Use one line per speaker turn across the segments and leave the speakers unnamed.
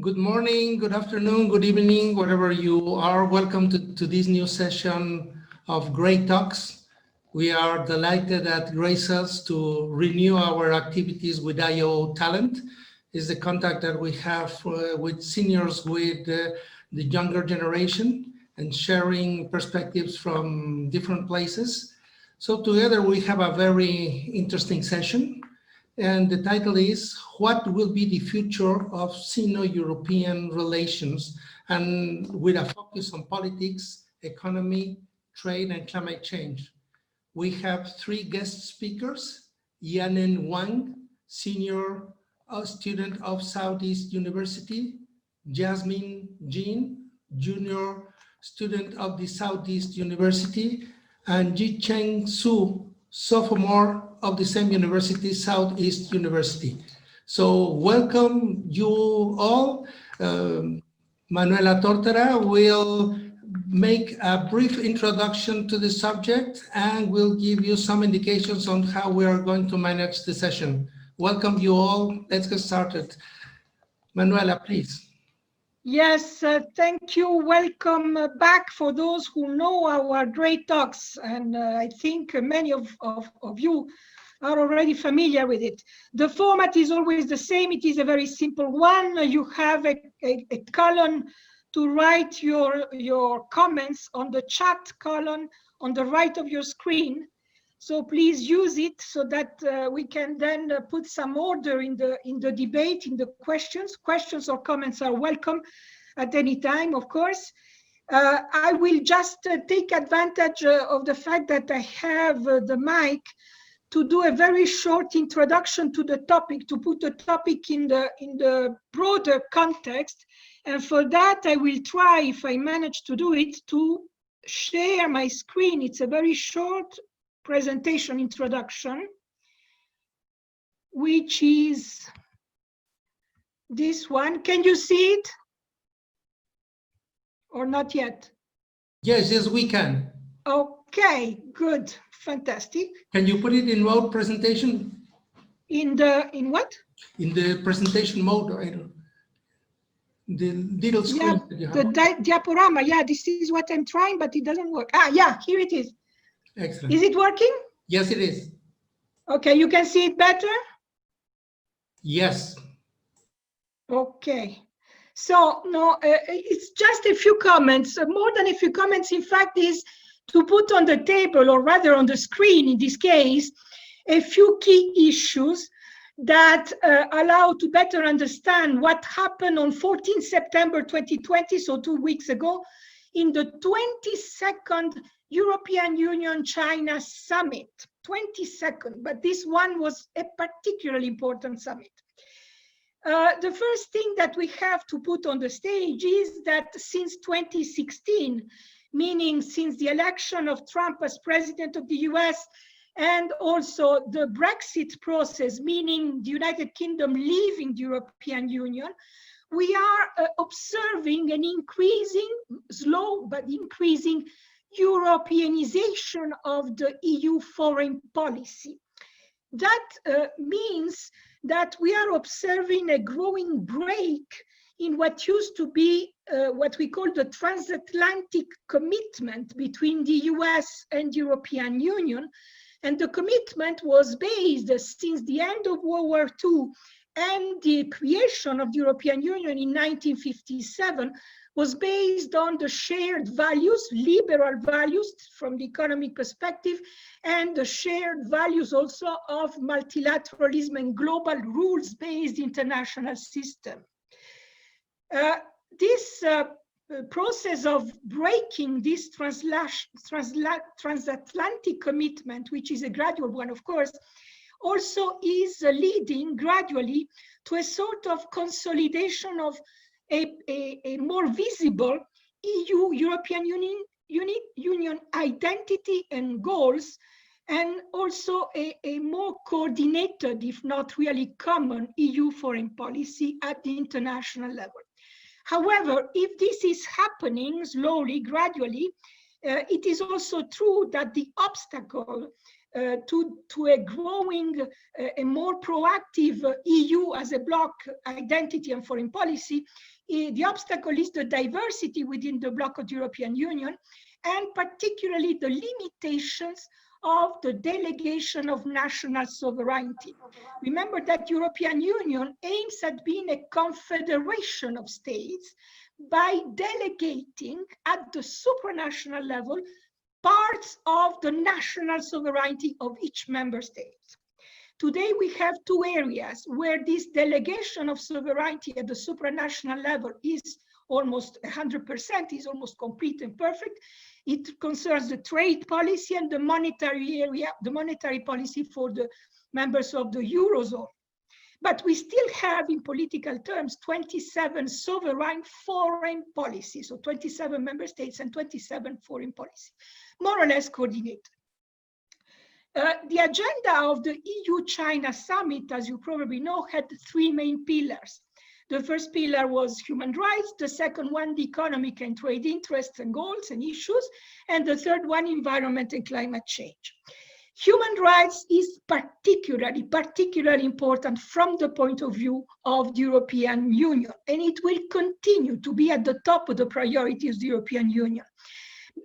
Good morning, good afternoon, good evening, wherever you are. Welcome to this new session of Great Talks. We are delighted at Graces to renew our activities with IO Talent. Is the contact that we have with seniors with the younger generation and sharing perspectives from different places. So together we have a very interesting session. And the title is, What Will Be the Future of Sino-European Relations? And with a focus on politics, economy, trade, and climate change. We have three guest speakers, Ianen Wang, senior student of Southeast University, Jasmine Jean, junior student of the Southeast University, and Yicheng Zhou, sophomore of the same university, Southeast University. So welcome you all. Manuela Tortera will make a brief introduction to the subject and will give you some indications on how we are going to manage the session. Welcome you all. Let's get started. Manuela, please.
Yes, thank you. Welcome back for those who know our great talks. And I think many of you are already familiar with it. The format is always the same. It is a very simple one. You have a column to write your comments on the chat column on the right of your screen. So please use it so that we can then put some order in the debate, in the questions. Questions or comments are welcome at any time, of course. I will just take advantage of the fact that I have the mic to do a very short introduction to the topic, to put the topic in the broader context. And for that, I will try, if I manage to do it, to share my screen. It's a very short presentation introduction, which is this one. Can you see it? Or not yet?
Yes, we can.
Okay, good, fantastic.
Can you put it in mode presentation?
In what?
In the presentation mode, I don't. The little screen.
Yeah,
that you have.
the diaporama. Yeah, this is what I'm trying, but it doesn't work. Ah, yeah, here it is.
Excellent.
Is it working?
Yes, it is.
Okay, you can see it better?
Yes.
Okay. So, no, it's just a few comments. More than a few comments, in fact, is to put on the table, or rather on the screen in this case, a few key issues that allow to better understand what happened on 14 September 2020, so 2 weeks ago, in the 22nd European Union-China Summit. 22nd, but this one was a particularly important summit. The first thing that we have to put on the stage is that since 2016, meaning since the election of Trump as president of the US, and also the Brexit process, meaning the United Kingdom leaving the European Union, we are observing an increasing, slow but increasing Europeanization of the EU foreign policy. That means that we are observing a growing break in what used to be what we call the transatlantic commitment between the US and European Union. And the commitment was based since the end of World War II and the creation of the European Union in 1957 was based on the shared values, liberal values from the economic perspective, and the shared values also of multilateralism and global rules-based international system. This process of breaking this transatlantic commitment, which is a gradual one, of course, also is leading gradually to a sort of consolidation of a more visible EU, European Union identity and goals, and also a more coordinated, if not really common, EU foreign policy at the international level. However, if this is happening slowly, gradually, it is also true that the obstacle to a growing, a more proactive EU as a bloc identity and foreign policy, the obstacle is the diversity within the bloc of the European Union, and particularly the limitations of the delegation of national sovereignty. Remember that European Union aims at being a confederation of states by delegating at the supranational level parts of the national sovereignty of each member state. Today, we have two areas where this delegation of sovereignty at the supranational level is almost 100%, is almost complete and perfect. It concerns the trade policy and the monetary area, the monetary policy for the members of the Eurozone. But we still have, in political terms, 27 sovereign foreign policies, so 27 member states and 27 foreign policies, more or less coordinated. The agenda of the EU-China summit, as you probably know, had three main pillars. The first pillar was human rights, the second one, the economic and trade interests and goals and issues, and the third one, environment and climate change. Human rights is particularly important from the point of view of the European Union, and it will continue to be at the top of the priorities of the European Union.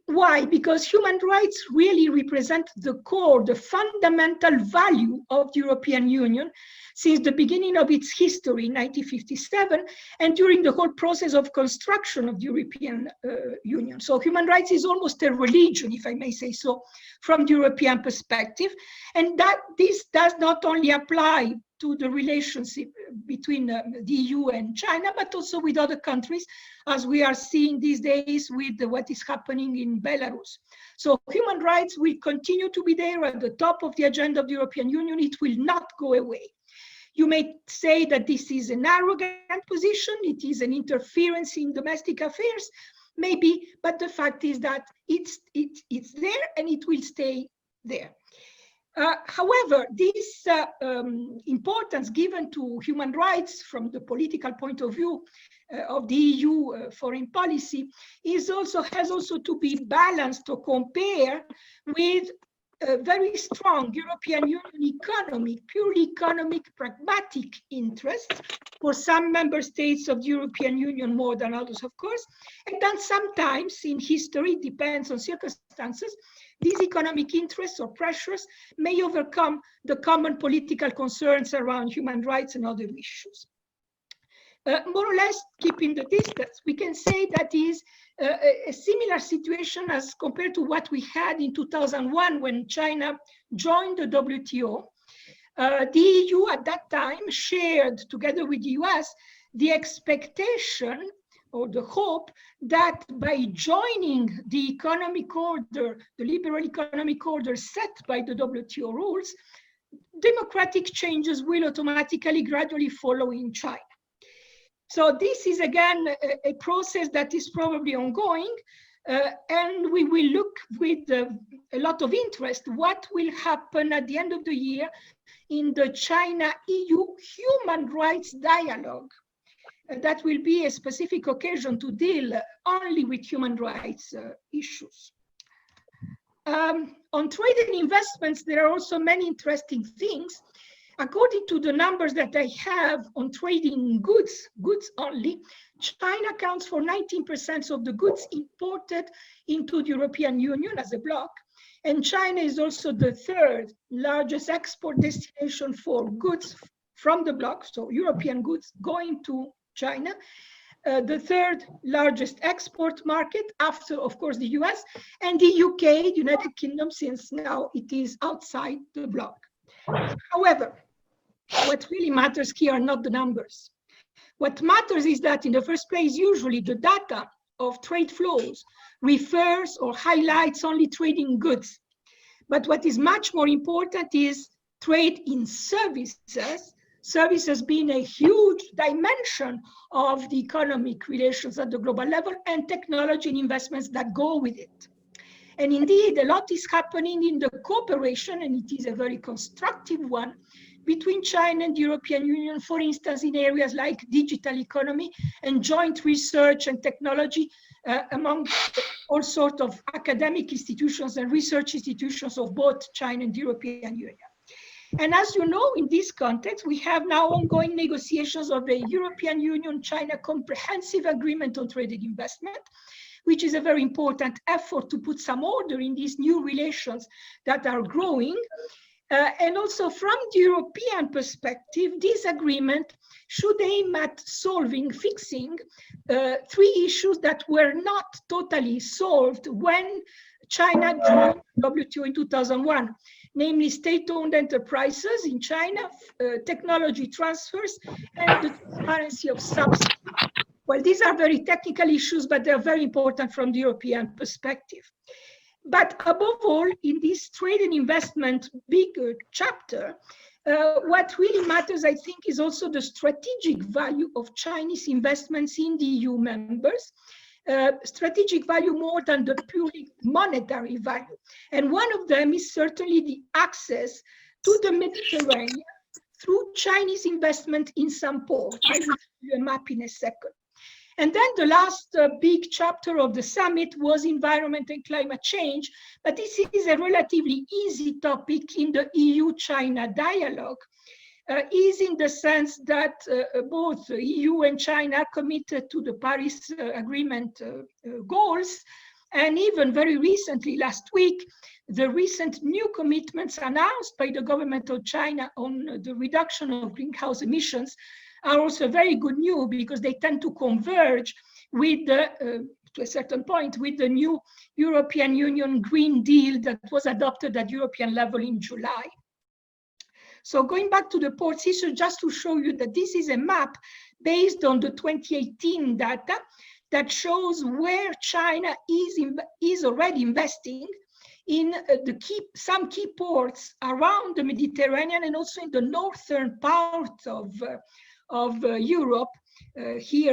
Why? Because human rights really represent the core, the fundamental value of the European Union since the beginning of its history in 1957 and during the whole process of construction of the European Union. So human rights is almost a religion, if I may say so, from the European perspective. And that this does not only apply to the relationship between the EU and China, but also with other countries, as we are seeing these days with what is happening in Belarus. So human rights will continue to be there at the top of the agenda of the European Union. It will not go away. You may say that this is an arrogant position, it is an interference in domestic affairs, maybe, but the fact is that it's there and it will stay there. However, this importance given to human rights from the political point of view of the EU foreign policy has also to be balanced or compared with a very strong European Union purely economic, pragmatic interests for some member states of the European Union more than others, of course. And then sometimes in history, depends on circumstances, these economic interests or pressures may overcome the common political concerns around human rights and other issues. More or less keeping the distance, we can say that is a similar situation as compared to what we had in 2001 when China joined the WTO. The EU at that time shared, together with the US, the expectation or the hope that by joining the economic order, the liberal economic order set by the WTO rules, democratic changes will automatically gradually follow in China. So this is again a process that is probably ongoing, and we will look with a lot of interest what will happen at the end of the year in the China-EU human rights dialogue. That will be a specific occasion to deal only with human rights issues. On trade and investments, there are also many interesting things. According to the numbers that I have on trading goods only, China accounts for 19% of the goods imported into the European Union as a bloc. And China is also the third largest export destination for goods from the bloc, so European goods going to China. The third largest export market after, of course, the US, and the UK, the United Kingdom, since now it is outside the bloc. However, what really matters here are not the numbers. What matters is that in the first place, usually the data of trade flows refers or highlights only trading goods. But what is much more important is trade in services, services being a huge dimension of the economic relations at the global level, and technology and investments that go with it. And indeed, a lot is happening in the cooperation, and it is a very constructive one, between China and the European Union, for instance, in areas like digital economy and joint research and technology among all sorts of academic institutions and research institutions of both China and the European Union. And as you know, in this context, we have now ongoing negotiations of the European Union-China Comprehensive Agreement on Trade and Investment, which is a very important effort to put some order in these new relations that are growing. And also from the European perspective, this agreement should aim at fixing three issues that were not totally solved when China joined WTO in 2001, namely state-owned enterprises in China, technology transfers, and the transparency of subsidies. Well, these are very technical issues, but they're very important from the European perspective. But above all, in this trade and investment bigger chapter, what really matters, I think, is also the strategic value of Chinese investments in the EU members, strategic value more than the purely monetary value. And one of them is certainly the access to the Mediterranean through Chinese investment in some ports. I will show you a map in a second. And then the last big chapter of the summit was environment and climate change, but this is a relatively easy topic in the EU-China dialogue, is in the sense that both EU and China are committed to the Paris Agreement goals, and even very recently, last week, the recent new commitments announced by the government of China on the reduction of greenhouse emissions are also very good news because they tend to converge with the, to a certain point, with the new European Union Green Deal that was adopted at European level in July. So going back to the ports issue, just to show you that this is a map based on the 2018 data that shows where China is already investing in some key ports around the Mediterranean and also in the northern part of Europe,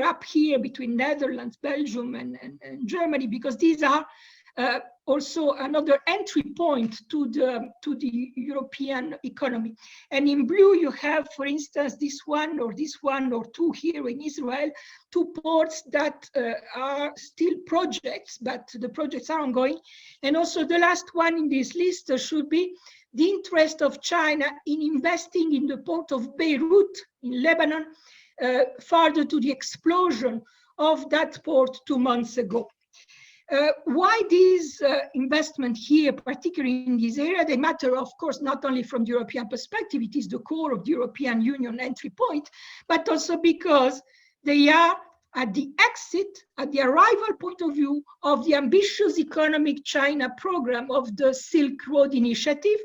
up here between Netherlands, Belgium, and Germany, because these are also another entry point to the European economy. And in blue, you have, for instance, this one or two here in Israel, two ports that are still projects, but the projects are ongoing. And also the last one in this list should be the interest of China in investing in the port of Beirut in Lebanon, further to the explosion of that port 2 months ago. Why these investment here, particularly in this area? They matter, of course, not only from the European perspective, it is the core of the European Union entry point, but also because they are at the exit, at the arrival point of view of the ambitious economic China program of the Silk Road Initiative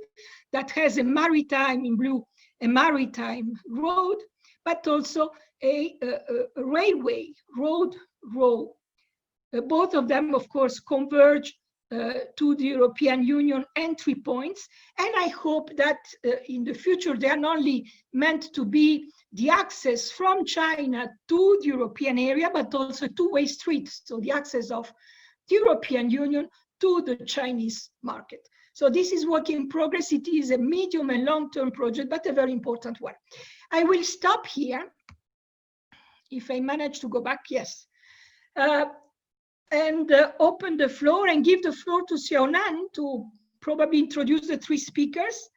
that has a maritime, in blue, a maritime road, but also a railway road. Both of them, of course, converge to the European Union entry points. And I hope that in the future, they are not only meant to be the access from China to the European area, but also two-way street. So the access of the European Union to the Chinese market. So this is work in progress. It is a medium and long-term project, but a very important one. I will stop here. If I manage to go back, yes. And open the floor and give the floor to Xiaonan to probably introduce the three speakers.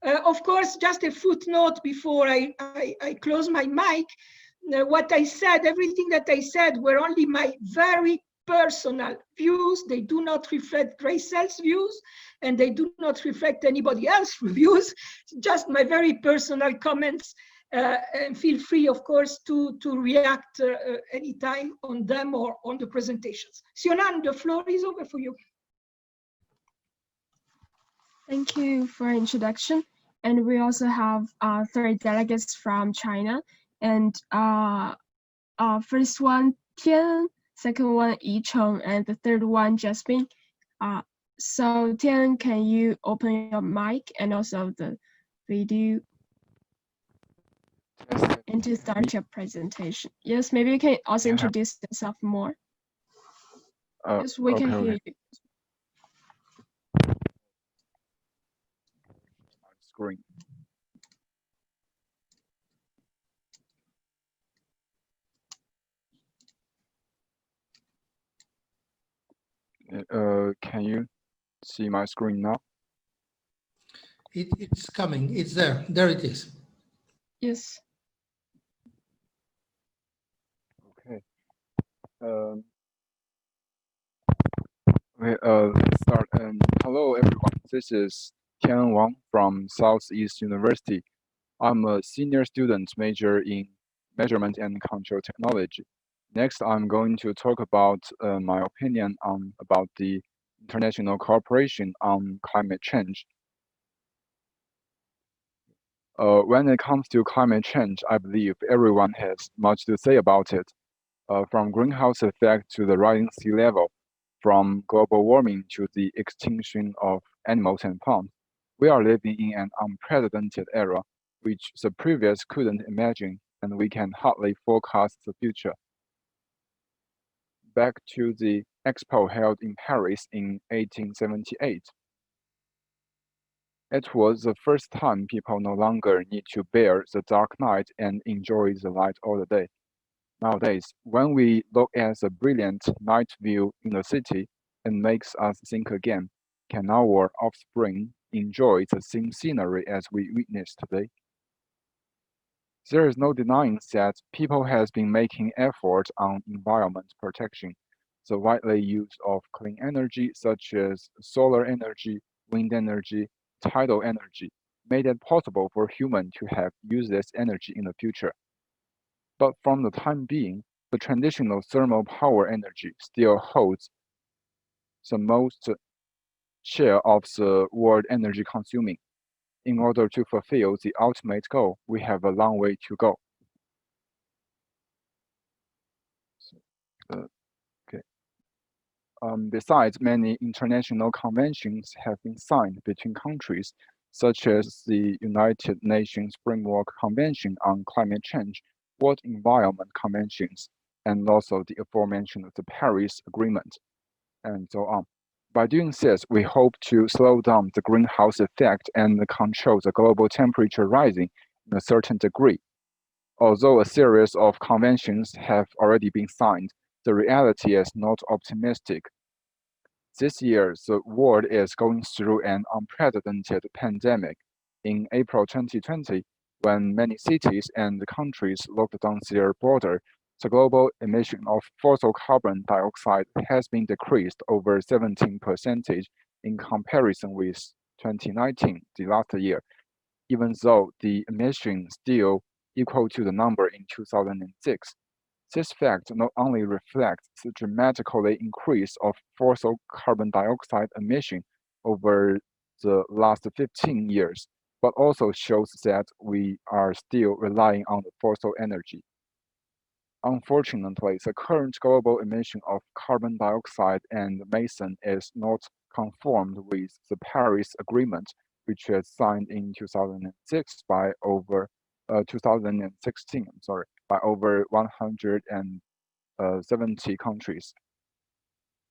Of course, just a footnote before I close my mic. What I said, everything that I said were only my very personal views. They do not reflect Graycel's views, and they do not reflect anybody else's views, just my very personal comments. And feel free, of course, to react anytime on them or on the presentations. Sionan, the floor is over for you.
Thank you for introduction. And we also have 3 delegates from China. And first one, Tian, second one, Yicheng, and the third one, Jasmine. So Tian, can you open your mic and also the video? And to start your presentation. Yes, maybe you can also introduce yourself more. Yes, we can hear you.
Screen. Can you see my screen now?
It's coming. It's there. There it is.
Yes.
Okay. Let's start. Hello, everyone. This is Wang from Southeast University. I'm a senior student major in measurement and control technology. Next, I'm going to talk about my opinion about the international cooperation on climate change. When it comes to climate change, I believe everyone has much to say about it. From greenhouse effect to the rising sea level, from global warming to the extinction of animals and plants, we are living in an unprecedented era, which the previous couldn't imagine, and we can hardly forecast the future. Back to the expo held in Paris in 1878. It was the first time people no longer need to bear the dark night and enjoy the light all the day. Nowadays, when we look at the brilliant night view in the city, it makes us think again, can our offspring enjoy the same scenery as we witness today? There is no denying that people has been making efforts on environment protection. The widely use of clean energy such as solar energy, wind energy, tidal energy made it possible for humans to have useless energy in the future. But from the time being, the traditional thermal power energy still holds the most share of the world energy consuming. In order to fulfill the ultimate goal, we have a long way to go. Okay. Besides, many international conventions have been signed between countries, such as the United Nations Framework Convention on Climate Change, World Environment Conventions, and also the aforementioned the Paris Agreement, and so on. By doing this, we hope to slow down the greenhouse effect and control the global temperature rising in a certain degree. Although a series of conventions have already been signed, the reality is not optimistic. This year, the world is going through an unprecedented pandemic. In April 2020, when many cities and countries locked down their border, the global emission of fossil carbon dioxide has been decreased over 17% in comparison with 2019, the last year, even though the emission still equal to the number in 2006. This fact not only reflects the dramatically increase of fossil carbon dioxide emission over the last 15 years, but also shows that we are still relying on the fossil energy. Unfortunately, the current global emission of carbon dioxide and methane is not conformed with the Paris Agreement, which was signed in 2006 by over 2016, by over 170 countries.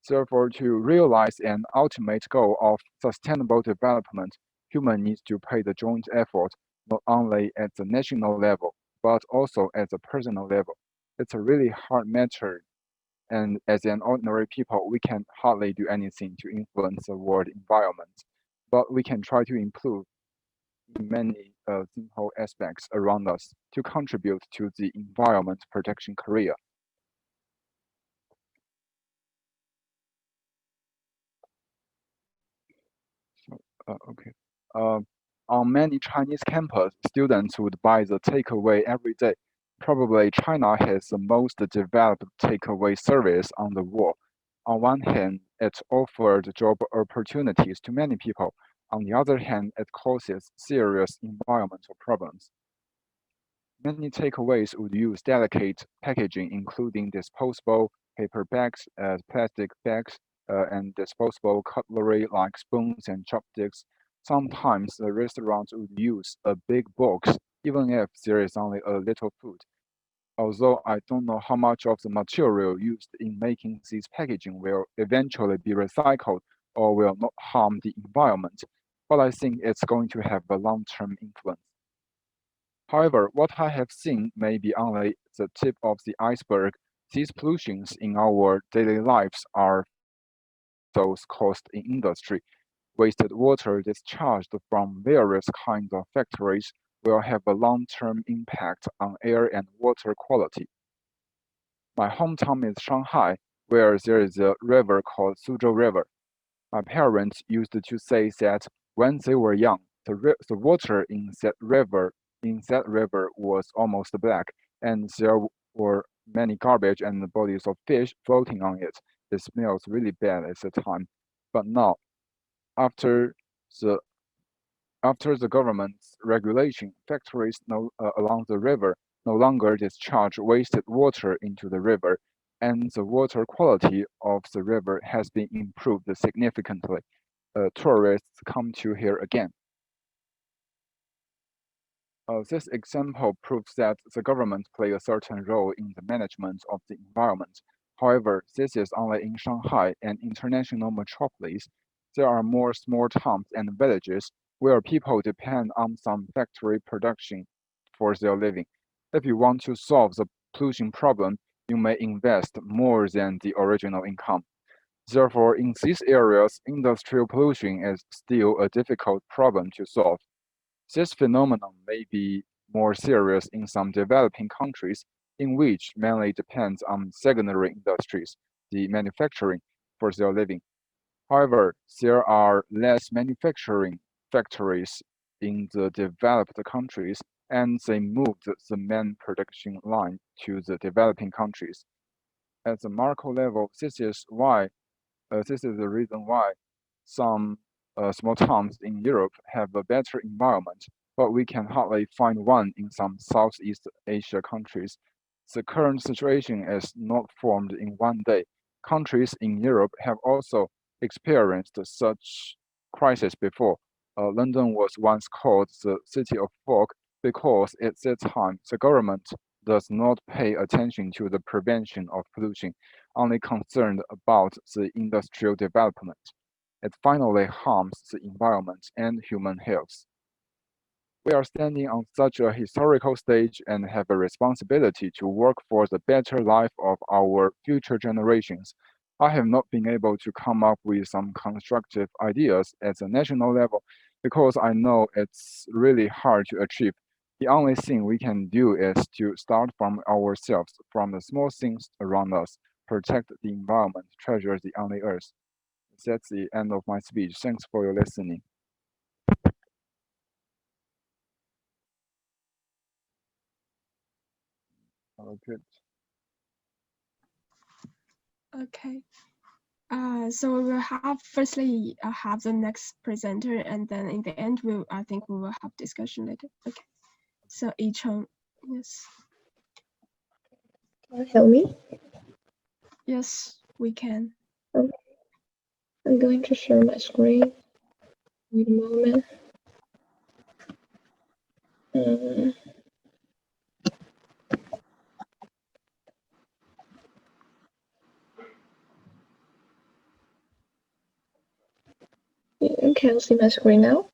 Therefore, to realize an ultimate goal of sustainable development, humans need to pay the joint effort not only at the national level, but also at the personal level. It's a really hard matter, and as an ordinary people, we can hardly do anything to influence the world environment, but we can try to improve many simple aspects around us to contribute to the environment protection career. Okay. On many Chinese campuses, students would buy the takeaway every day. Probably China has the most developed takeaway service on the world. On one hand, it offered job opportunities to many people. On the other hand, it causes serious environmental problems. Many takeaways would use delicate packaging, including disposable paper bags, plastic bags, and disposable cutlery like spoons and chopsticks. Sometimes the restaurant would use a big box, even if there is only a little food. Although I don't know how much of the material used in making this packaging will eventually be recycled or will not harm the environment, but I think it's going to have a long-term influence. However, what I have seen may be only the tip of the iceberg. These pollutions in our daily lives are those caused in industry. Wasted water discharged from various kinds of factories will have a long-term impact on air and water quality. My hometown is Shanghai, where there is a river called Suzhou River. My parents used to say that when they were young, the water in that river was almost black, and there were many garbage and bodies of fish floating on it. It smells really bad at the time. But now, after the government's regulation, factories along the river no longer discharge wasted water into the river, and the water quality of the river has been improved significantly. Tourists come to here again. This example proves that the government play a certain role in the management of the environment. However, this is only in Shanghai, an international metropolis. There are more small towns and villages where people depend on some factory production for their living. If you want to solve the pollution problem, you may invest more than the original income. Therefore, in these areas, industrial pollution is still a difficult problem to solve. This phenomenon may be more serious in some developing countries, in which mainly depends on secondary industries, the manufacturing, for their living. However, there are less manufacturing factories in the developed countries, and they moved the main production line to the developing countries. At the macro level, this is the reason why some small towns in Europe have a better environment, but we can hardly find one in some Southeast Asia countries. The current situation is not formed in one day. Countries in Europe have also experienced such crisis before. London was once called the city of fog because at that time the government does not pay attention to the prevention of pollution, only concerned about the industrial development. It finally harms the environment and human health. We are standing on such a historical stage and have a responsibility to work for the better life of our future generations. I have not been able to come up with some constructive ideas at the national level because I know it's really hard to achieve. The only thing we can do is to start from ourselves, from the small things around us, protect the environment, treasure the only earth. That's the end of my speech. Thanks for your listening. Good.
Okay. So we will have firstly have the next presenter, and then in the end, I think we will have discussion later. Okay. So Yicheng, yes.
Can you hear me?
Yes, we can.
Okay. I'm going to share my screen. Wait a moment. Can you see my screen now?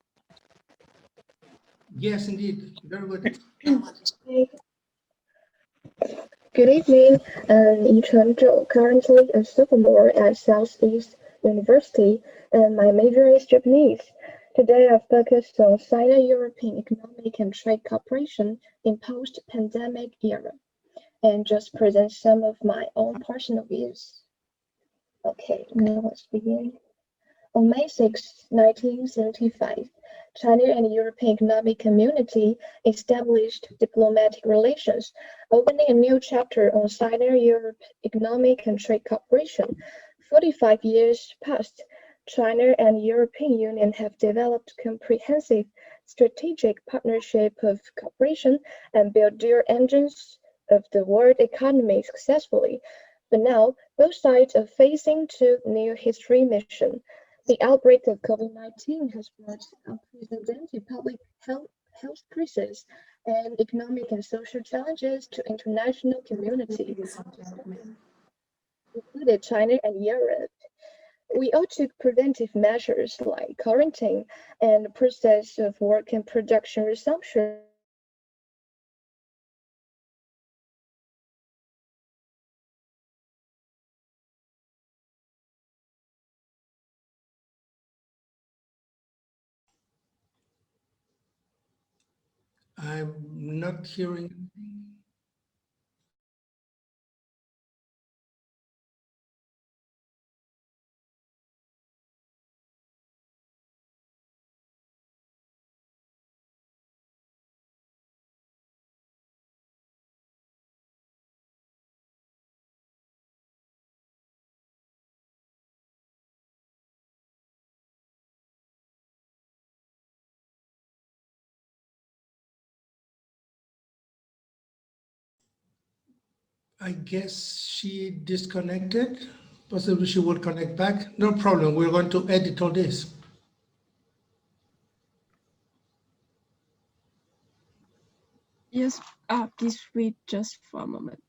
Yes, indeed. Very good.
Okay. Good evening. I'm Yicheng Zhou, currently a sophomore at Southeast University, and my major is Japanese. Today I focused on Sino-European economic and trade cooperation in post-pandemic era, and just present some of my own personal views. Okay, now let's begin. On May 6, 1975, China and the European Economic Community established diplomatic relations, opening a new chapter on Sino-Europe economic and trade cooperation. 45 years passed, China and the European Union have developed comprehensive strategic partnership of cooperation and built dual engines of the world economy successfully. But now, both sides are facing two new history missions. The outbreak of COVID-19 has brought unprecedented public health crisis and economic and social challenges to international community, including China and Europe. We all took preventive measures like quarantine and the process of work and production resumption
I'm not hearing. I guess she disconnected. Possibly she will connect back. No problem. We're going to edit all this.
Yes, please wait just for a moment.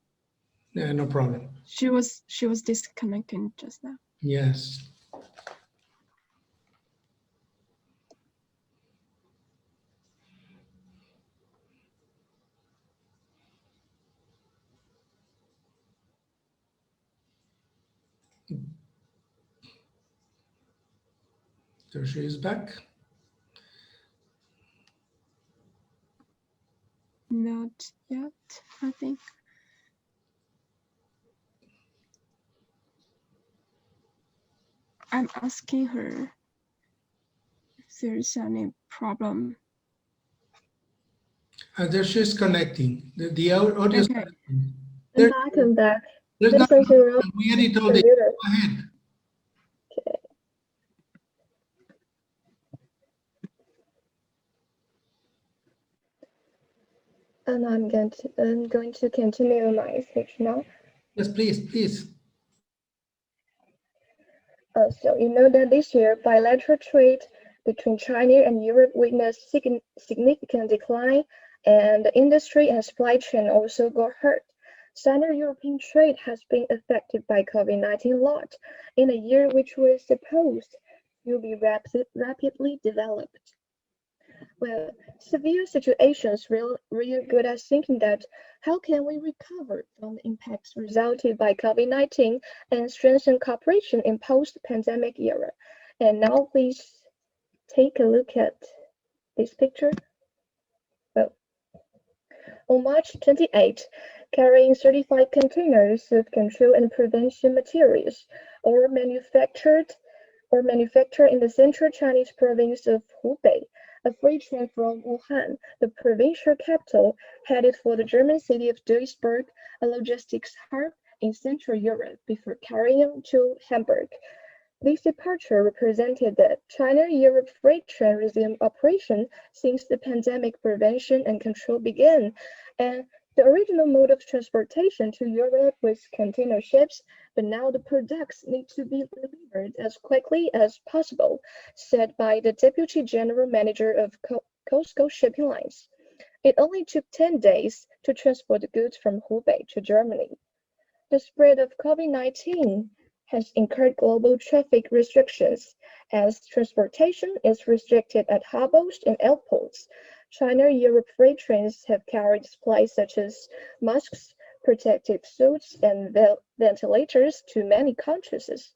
Yeah, no problem.
She was disconnecting just now.
Yes. There she is back.
Not yet, I think. I'm asking her if there's any problem.
And there she is connecting. The audio is
Okay.
connecting.
I'm back, I'm back.
There's
There's
nothing
something wrong
wrong. We edit all
with
this.
the computer.
Go ahead.
Okay. And I'm going to continue my speech now.
Yes, please, please.
So you know that this year bilateral trade between China and Europe witnessed significant decline, and the industry and supply chain also got hurt. Sino-European trade has been affected by COVID-19 a lot in a year which was supposed to be rapidly developed. Well, severe situations real good at thinking that how can we recover from the impacts resulted by COVID-19 and strengthen cooperation in post-pandemic era. And now please take a look at this picture. Well, on March 28, carrying 35 containers of control and prevention materials or manufactured in the central Chinese province of Hubei, a freight train from Wuhan, the provincial capital, headed for the German city of Duisburg, a logistics hub in Central Europe, before carrying to Hamburg. This departure represented the China-Europe freight train resumed operation since the pandemic prevention and control began, and the original mode of transportation to Europe was container ships, but now the products need to be delivered as quickly as possible, said by the Deputy General Manager of COSCO Shipping Lines. It only took 10 days to transport the goods from Hubei to Germany. The spread of COVID-19 has incurred global traffic restrictions, as transportation is restricted at harbors and airports. China-Europe freight trains have carried supplies such as masks, protective suits, and ventilators to many countries.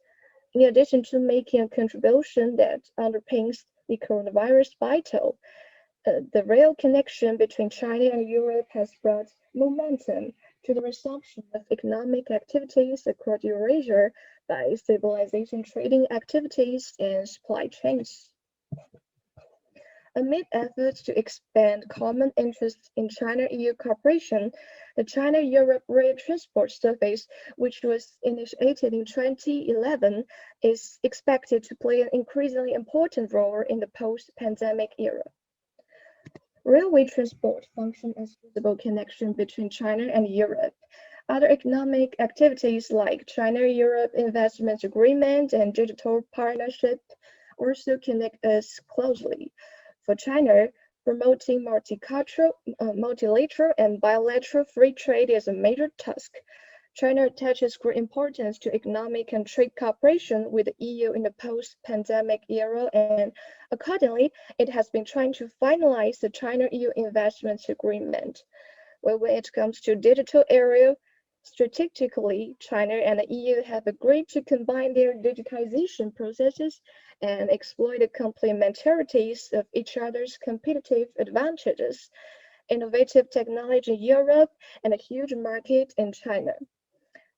In addition to making a contribution that underpins the coronavirus battle, the rail connection between China and Europe has brought momentum to the resumption of economic activities across Eurasia by stabilizing trading activities and supply chains. Amid efforts to expand common interests in China-EU cooperation, the China-Europe Rail Transport Service, which was initiated in 2011, is expected to play an increasingly important role in the post-pandemic era. Railway transport functions as visible connection between China and Europe. Other economic activities like China-Europe Investment Agreement and Digital Partnership also connect us closely. For China, promoting multilateral and bilateral free trade is a major task. China attaches great importance to economic and trade cooperation with the EU in the post-pandemic era, and accordingly, it has been trying to finalize the China-EU Investment Agreement. Well, when it comes to digital area, strategically, China and the EU have agreed to combine their digitization processes and exploit the complementarities of each other's competitive advantages. innovative technology in Europe, and a huge market in China.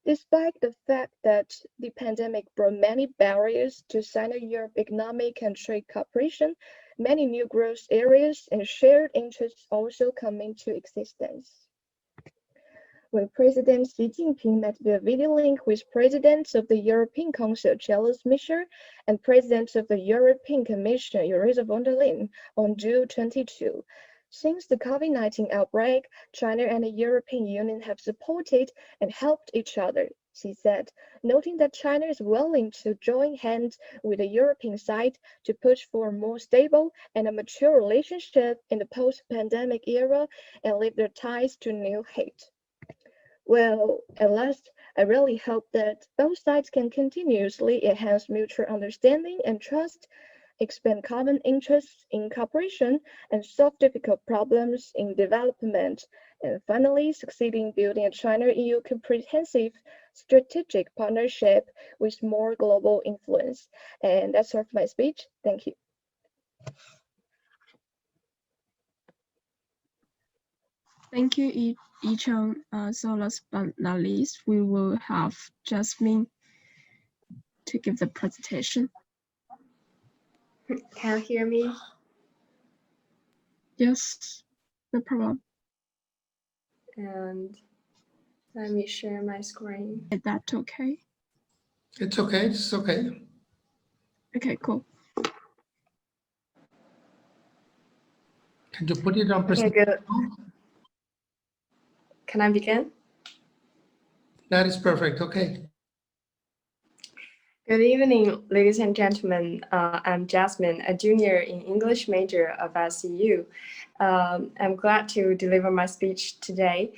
Despite the fact that the pandemic brought many barriers to Sino-Europe economic and trade cooperation, many new growth areas and shared interests also come into existence. When President Xi Jinping met via video link with President of the European Council Charles Michel and President of the European Commission Ursula von der Leyen on June 22, since the COVID-19 outbreak, China and the European Union have supported and helped each other, she said, noting that China is willing to join hands with the European side to push for a more stable and a mature relationship in the post-pandemic era and lift their ties to new height. Well, at last, I really hope that both sides can continuously enhance mutual understanding and trust, expand common interests in cooperation, and solve difficult problems in development, and finally succeed in building a China-EU comprehensive strategic partnership with more global influence. And that's all for my speech. Thank you.
Thank you, Yicheng. So last but not least, we will have Jasmine to give the presentation.
Can you hear me?
Yes, no problem.
And let me share my screen.
Is that okay?
It's okay. It's okay.
Okay, cool.
Can you put it on
Okay,
presentation?
good. Can I begin?
That is perfect. Okay.
Good evening, ladies and gentlemen. I'm Jasmine, a junior in English major of SEU. I'm glad to deliver my speech today.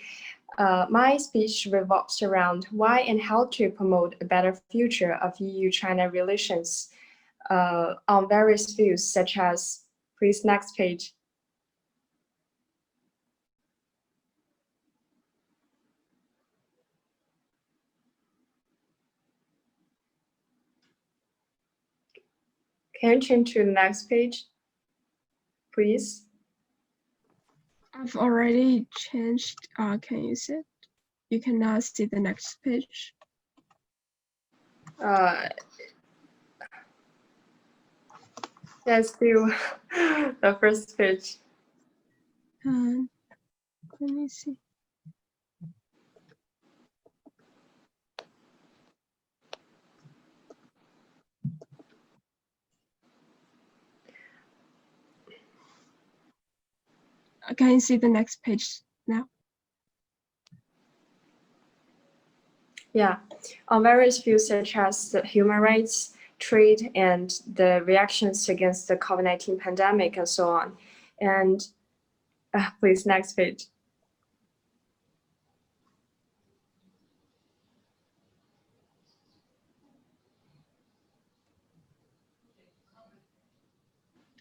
My speech revolves around why and how to promote a better future of EU-China relations on various fields such as, please, next page. Can you change to the next page, please?
I've already changed. Can you see it? You can now see the next page.
That's still the first page.
Let me see. Can you see the next page now?
Yeah, on various fields such as the human rights, trade, and the reactions against the COVID-19 pandemic and so on. And please, next page.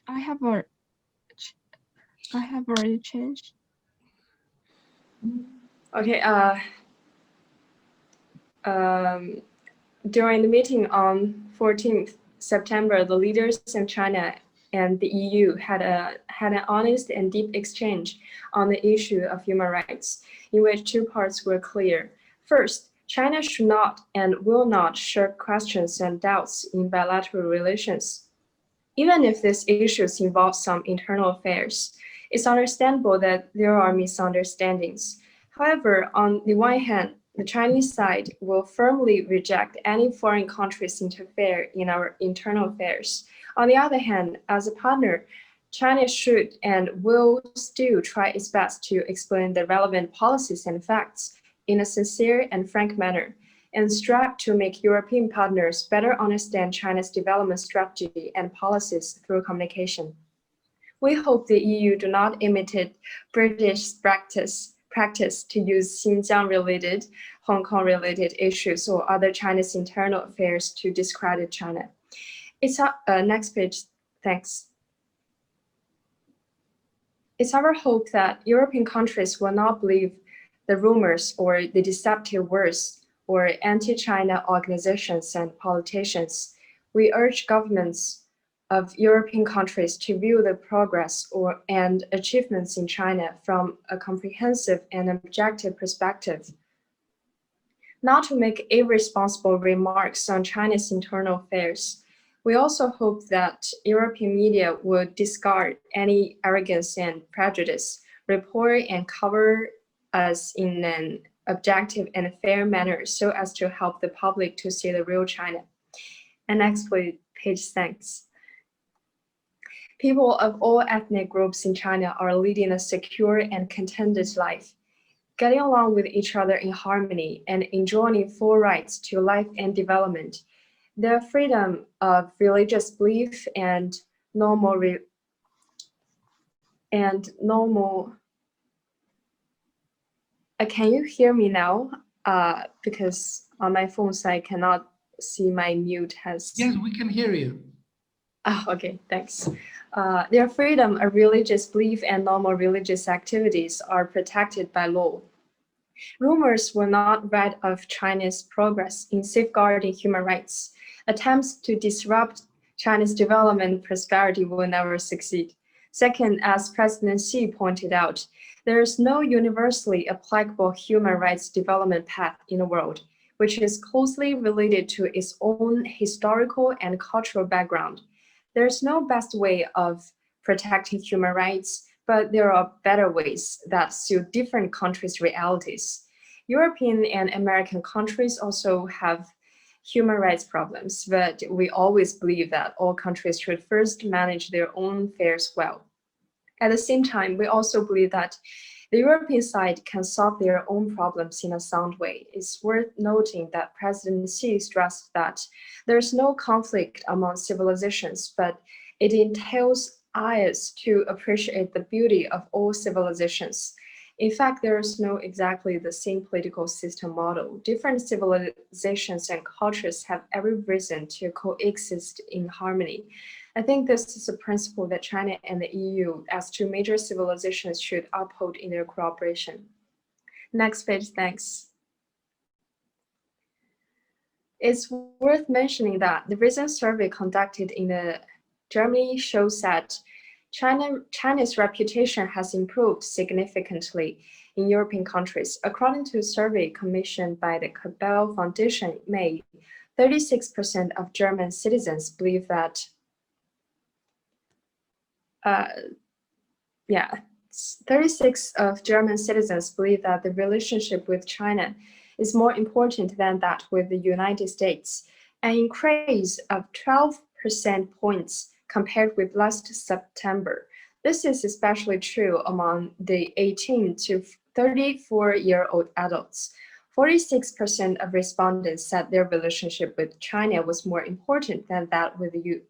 I have already changed.
Okay, during the meeting on 14th September, the leaders in China and the EU had an honest and deep exchange on the issue of human rights, in which two parts were clear. First, China should not and will not shirk questions and doubts in bilateral relations. Even if these issues involve some internal affairs, it's understandable that there are misunderstandings. However, on the one hand, the Chinese side will firmly reject any foreign countries interfere in our internal affairs. On the other hand, as a partner, China should and will still try its best to explain the relevant policies and facts in a sincere and frank manner, and strive to make European partners better understand China's development strategy and policies through communication. We hope the EU do not imitate British practice to use Xinjiang-related, Hong Kong-related issues or other Chinese internal affairs to discredit China. It's next page, thanks. It's our hope that European countries will not believe the rumors or the deceptive words or anti-China organizations and politicians. We urge governments of European countries to view the progress and achievements in China from a comprehensive and objective perspective, not to make irresponsible remarks on China's internal affairs. We also hope that European media would discard any arrogance and prejudice, report and cover us in an objective and fair manner so as to help the public to see the real China. And next page, thanks. People of all ethnic groups in China are leading a secure and contented life, getting along with each other in harmony and enjoying full rights to life and development. The freedom of religious belief and normal. Can you hear me now? Because on my phone side, I cannot see my mute has.
Yes, we can hear you.
Oh, okay, thanks. Their freedom of religious belief and normal religious activities are protected by law. Rumors will not rid of China's progress in safeguarding human rights. Attempts to disrupt China's development and prosperity will never succeed. Second, as President Xi pointed out, there is no universally applicable human rights development path in the world, which is closely related to its own historical and cultural background. There is no best way of protecting human rights, but there are better ways that suit different countries' realities. European and American countries also have human rights problems, but we always believe that all countries should first manage their own affairs well. At the same time, we also believe that the European side can solve their own problems in a sound way. It's worth noting that President Xi stressed that there's no conflict among civilizations, but it entails us to appreciate the beauty of all civilizations. In fact, there is no exactly the same political system model. Different civilizations and cultures have every reason to coexist in harmony. I think this is a principle that China and the EU, as two major civilizations, should uphold in their cooperation. Next page, thanks. It's worth mentioning that the recent survey conducted in Germany shows that China's reputation has improved significantly in European countries. According to a survey commissioned by the Cabell Foundation in May, 36% of German citizens believe that 36% of German citizens believe that the relationship with China is more important than that with the United States, an increase of 12% points compared with last September. This is especially true among the 18 to 34-year-old adults. 46% of respondents said their relationship with China was more important than that with the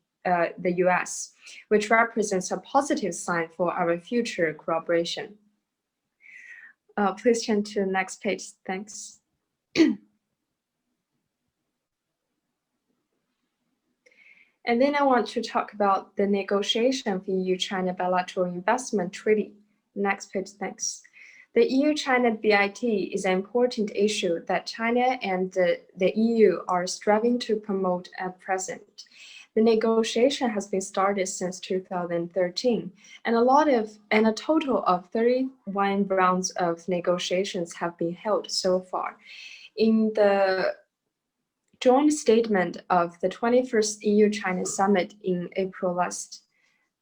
US, which represents a positive sign for our future cooperation. Please turn to the next page, thanks. And then I want to talk about the negotiation of the EU-China bilateral investment treaty. Next page, thanks. The EU-China BIT is an important issue that China and the EU are striving to promote at present. The negotiation has been started since 2013, and a total of 31 rounds of negotiations have been held so far. In the joint statement of the 21st EU-China summit in April last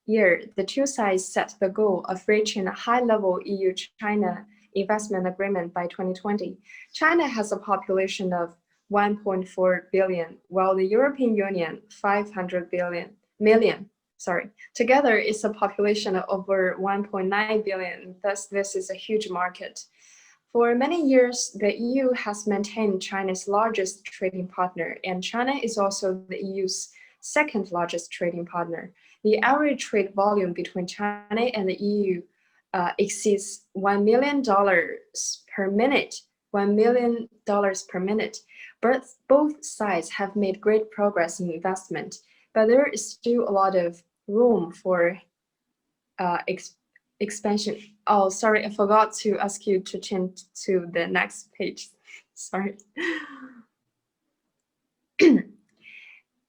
year, the two sides set the goal of reaching a high-level EU-China investment agreement by 2020. China has a population of 1.4 billion, while the European Union 500 million. Together it's a population of over 1.9 billion. Thus, this is a huge market. For many years, the EU has maintained China's largest trading partner, and China is also the EU's second largest trading partner. The average trade volume between China and the EU exceeds $1 million per minute. $1 million per minute. But both sides have made great progress in investment, but there is still a lot of room for expansion. Oh, sorry, I forgot to ask you to change to the next page. Sorry.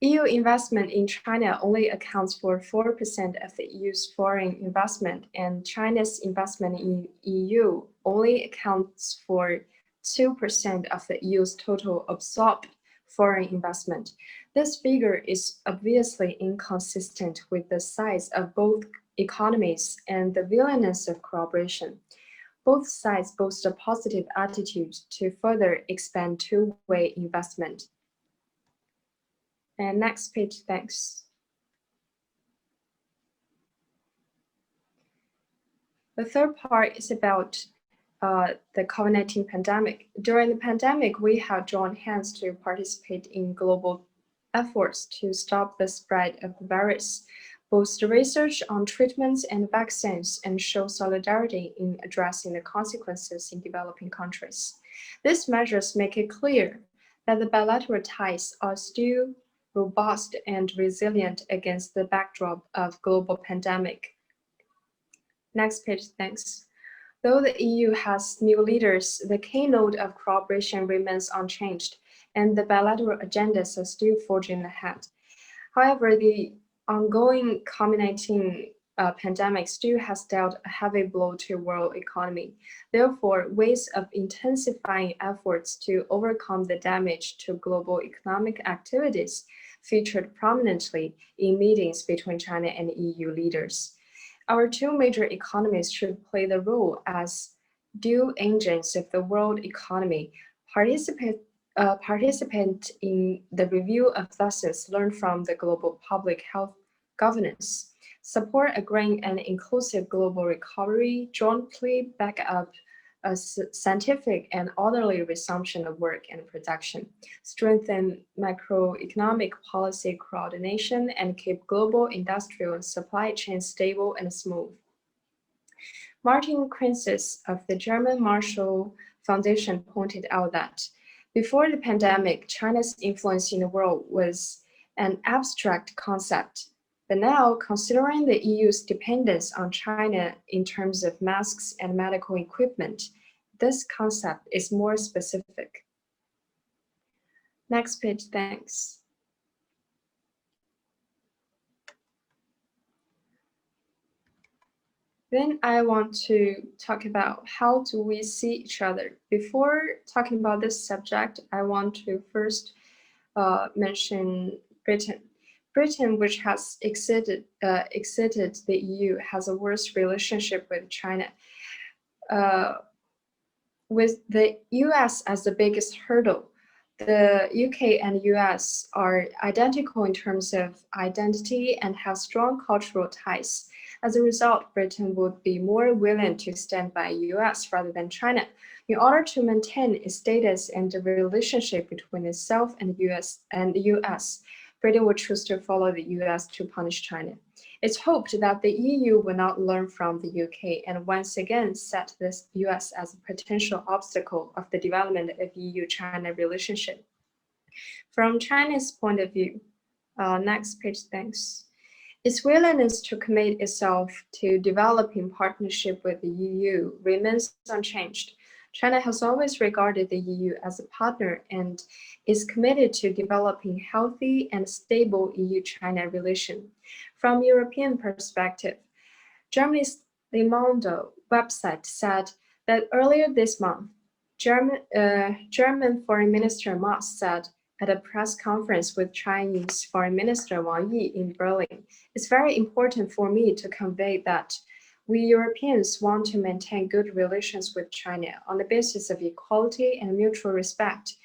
EU investment in China only accounts for 4% of the EU's foreign investment, and China's investment in EU only accounts for 2% of the EU's total absorbed foreign investment. This figure is obviously inconsistent with the size of both economies and the willingness of cooperation. Both sides boast a positive attitude to further expand two-way investment. And next page, thanks. The third part is about the COVID-19 pandemic. During the pandemic, we have joined hands to participate in global efforts to stop the spread of the virus, boost research on treatments and vaccines, and show solidarity in addressing the consequences in developing countries. These measures make it clear that the bilateral ties are still robust and resilient against the backdrop of global pandemic. Next page, thanks. Though the EU has new leaders, the keynote of cooperation remains unchanged, and the bilateral agendas are still forging ahead. However, the ongoing COVID-19 pandemic still has dealt a heavy blow to world economy. Therefore, ways of intensifying efforts to overcome the damage to global economic activities featured prominently in meetings between China and EU leaders. Our two major economies should play the role as dual engines of the world economy, participate in the review of lessons learned from the global public health governance, support a green and inclusive global recovery, jointly back up a scientific and orderly resumption of work and production, strengthen macroeconomic policy coordination, and keep global industrial and supply chains stable and smooth. Martin Krensis of the German Marshall Foundation pointed out that before the pandemic, China's influence in the world was an abstract concept. But now, considering the EU's dependence on China in terms of masks and medical equipment, this concept is more specific. Next page, thanks. Then I want to talk about how do we see each other. Before talking about this subject, I want to first mention Britain. Britain, which has exited the EU, has a worse relationship with China. With the US as the biggest hurdle, the UK and US are identical in terms of identity and have strong cultural ties. As a result, Britain would be more willing to stand by US rather than China in order to maintain its status and the relationship between itself and the US. Britain would choose to follow the US to punish China. It's hoped that the EU will not learn from the UK and once again set the US as a potential obstacle of the development of EU-China relationship. From China's point of view, next page, thanks. Its willingness to commit itself to developing partnership with the EU remains unchanged. China has always regarded the EU as a partner and is committed to developing healthy and stable EU-China relation. From European perspective, Germany's Le Monde website said that earlier this month, German Foreign Minister Maas said at a press conference with Chinese Foreign Minister Wang in Berlin, "It's very important for me to convey that we Europeans want to maintain good relations with China on the basis of equality and mutual respect."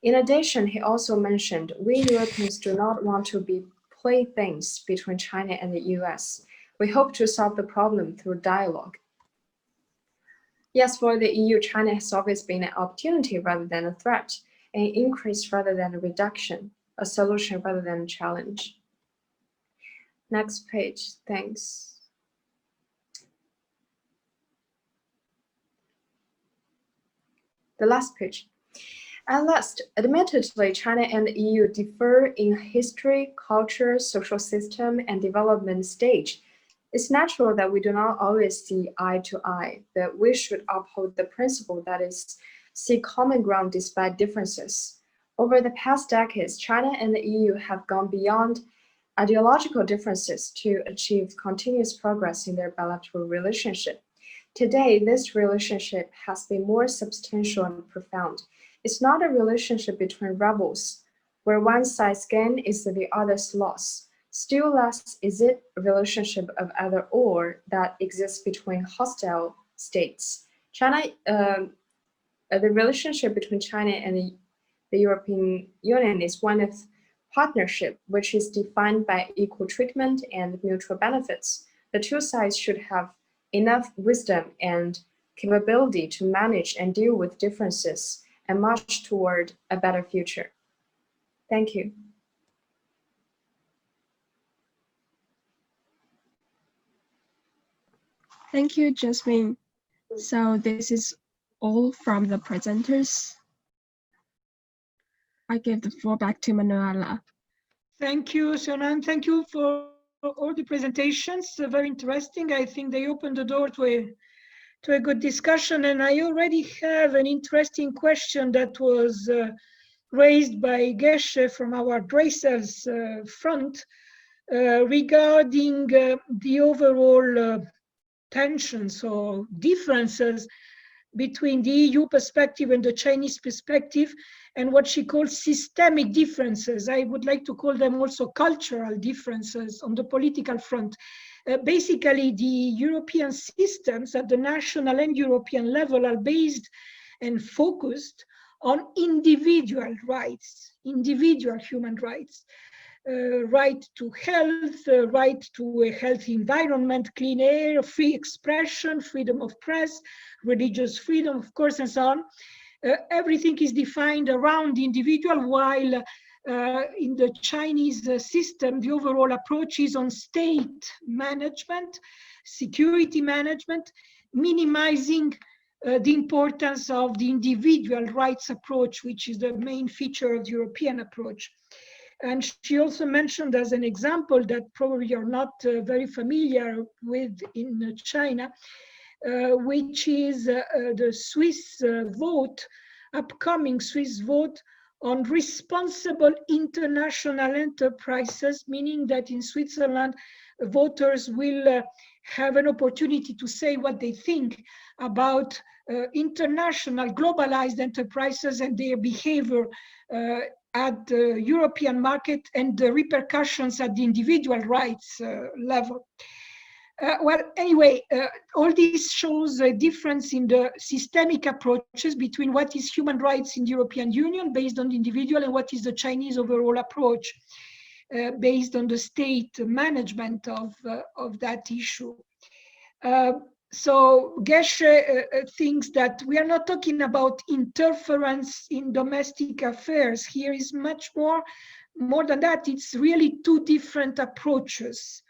In addition, he also mentioned, "We Europeans do not want to be playthings between China and the US. We hope to solve the problem through dialogue." Yes, for the EU, China has always been an opportunity rather than a threat, an increase rather than a reduction, a solution rather than a challenge. Next page, thanks. The last page. At last, admittedly, China and the EU differ in history, culture, social system, and development stage. It's natural that we do not always see eye to eye, but we should uphold the principle that is, see common ground despite differences. Over the past decades, China and the EU have gone beyond ideological differences to achieve continuous progress in their bilateral relationship. Today, this relationship has been more substantial and profound. It's not a relationship between rivals, where one side's gain is the other's loss. Still less is it a relationship of either or that exists between hostile states. The relationship between China and the European Union is one of partnership, which is defined by equal treatment and mutual benefits. The two sides should have enough wisdom and capability to manage and deal with differences and march toward a better future. Thank you.
Thank you, Jasmine. So this is all from the presenters. I give the floor back to Manuela.
Thank you, Sionan. Thank you for all the presentations. Very interesting. I think they opened the door to a good discussion. And I already have an interesting question that was raised by Geshe from our Brussels front regarding the overall tensions or differences between the EU perspective and the Chinese perspective, and what she calls systemic differences. I would like to call them also cultural differences on the political front. Basically, the European systems at the national and European level are based and focused on individual rights, individual human rights. Right to health, right to a healthy environment, clean air, free expression, freedom of press, religious freedom, of course, and so on. Everything is defined around the individual, while in the Chinese system, the overall approach is on state management, security management, minimizing the importance of the individual rights approach, which is the main feature of the European approach. And she also mentioned as an example that probably you're not very familiar with in China, which is the Swiss vote, upcoming Swiss vote on responsible international enterprises, meaning that in Switzerland, voters will have an opportunity to say what they think about international globalized enterprises and their behavior at the European market and the repercussions at the individual rights level. Well, anyway, all this shows a difference in the systemic approaches between what is human rights in the European Union based on the individual and what is the Chinese overall approach based on the state management of that issue. So Geshe thinks that we are not talking about interference in domestic affairs. Here is much more than that. It's really two different approaches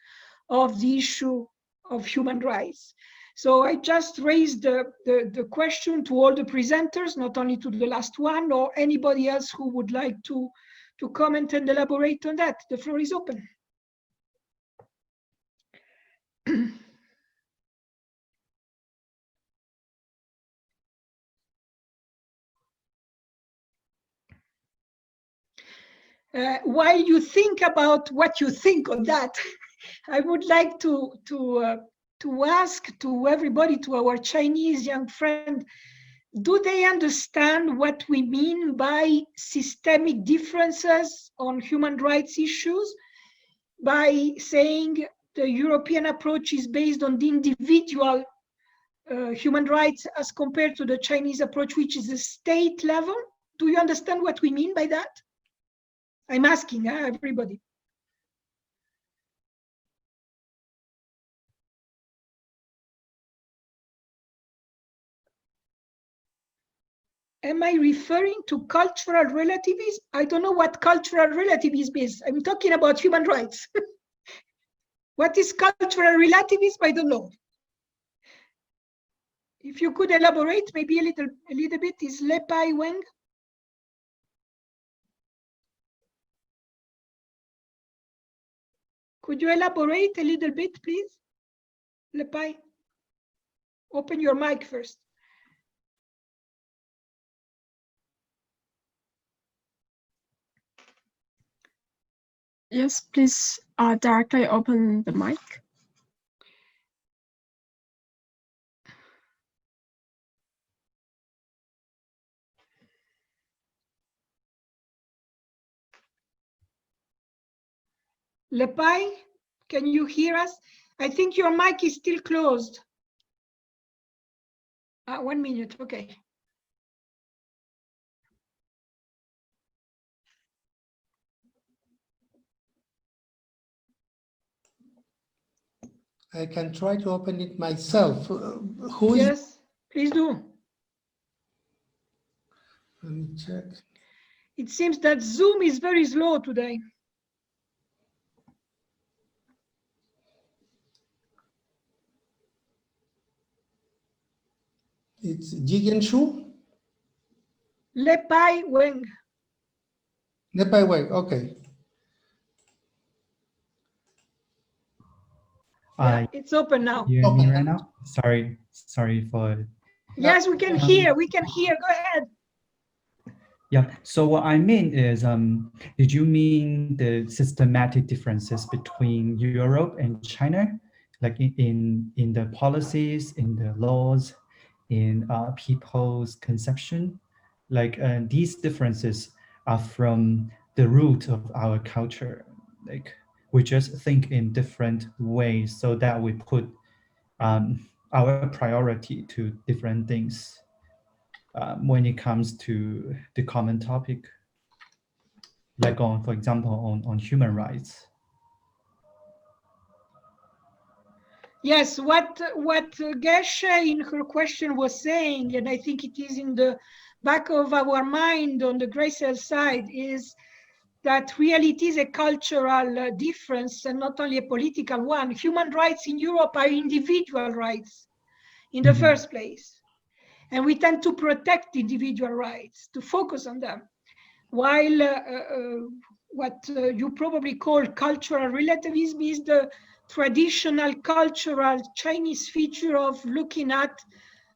of the issue of human rights. So I just raised the question to all the presenters, not only to the last one, or anybody else who would like to comment and elaborate on that. The floor is open. While you think about what you think on that, I would like to ask to everybody, to our Chinese young friend, do they understand what we mean by systemic differences on human rights issues? By saying the European approach is based on the individual human rights as compared to the Chinese approach, which is a state level? Do you understand what we mean by that? I'm asking everybody. Am I referring to cultural relativism? I don't know what cultural relativism is. I'm talking about human rights. What is cultural relativism? I don't know. If you could elaborate, maybe a little bit, is Lepai Wang? Could you elaborate a little bit, please? Lepai, open your mic first.
Yes, please directly open the mic.
Lepai, can you hear us? I think your mic is still closed. 1 minute, okay.
I can try to open it myself. Who is?
Yes, please do.
Let me check.
It seems that Zoom is very slow today.
It's Yicheng.
Lepai Wang.
Lepai Wang, okay.
Yeah, it's open now.
You hear me
Open
right
now.
now? Sorry for.
Yes, we can hear. We can hear. Go ahead.
Yeah. So what I mean is, did you mean the systematic differences between Europe and China, like in the policies, in the laws, in people's conception? Like these differences are from the root of our culture. Like we just think in different ways, so that we put our priority to different things when it comes to the common topic, like for example, on human rights.
Yes, what Geshe in her question was saying, and I think it is in the back of our mind on the Graycell side, is that really it is a cultural difference and not only a political one. Human rights in Europe are individual rights in the first place. And we tend to protect individual rights, to focus on them. While what you probably call cultural relativism is the traditional cultural Chinese feature of looking at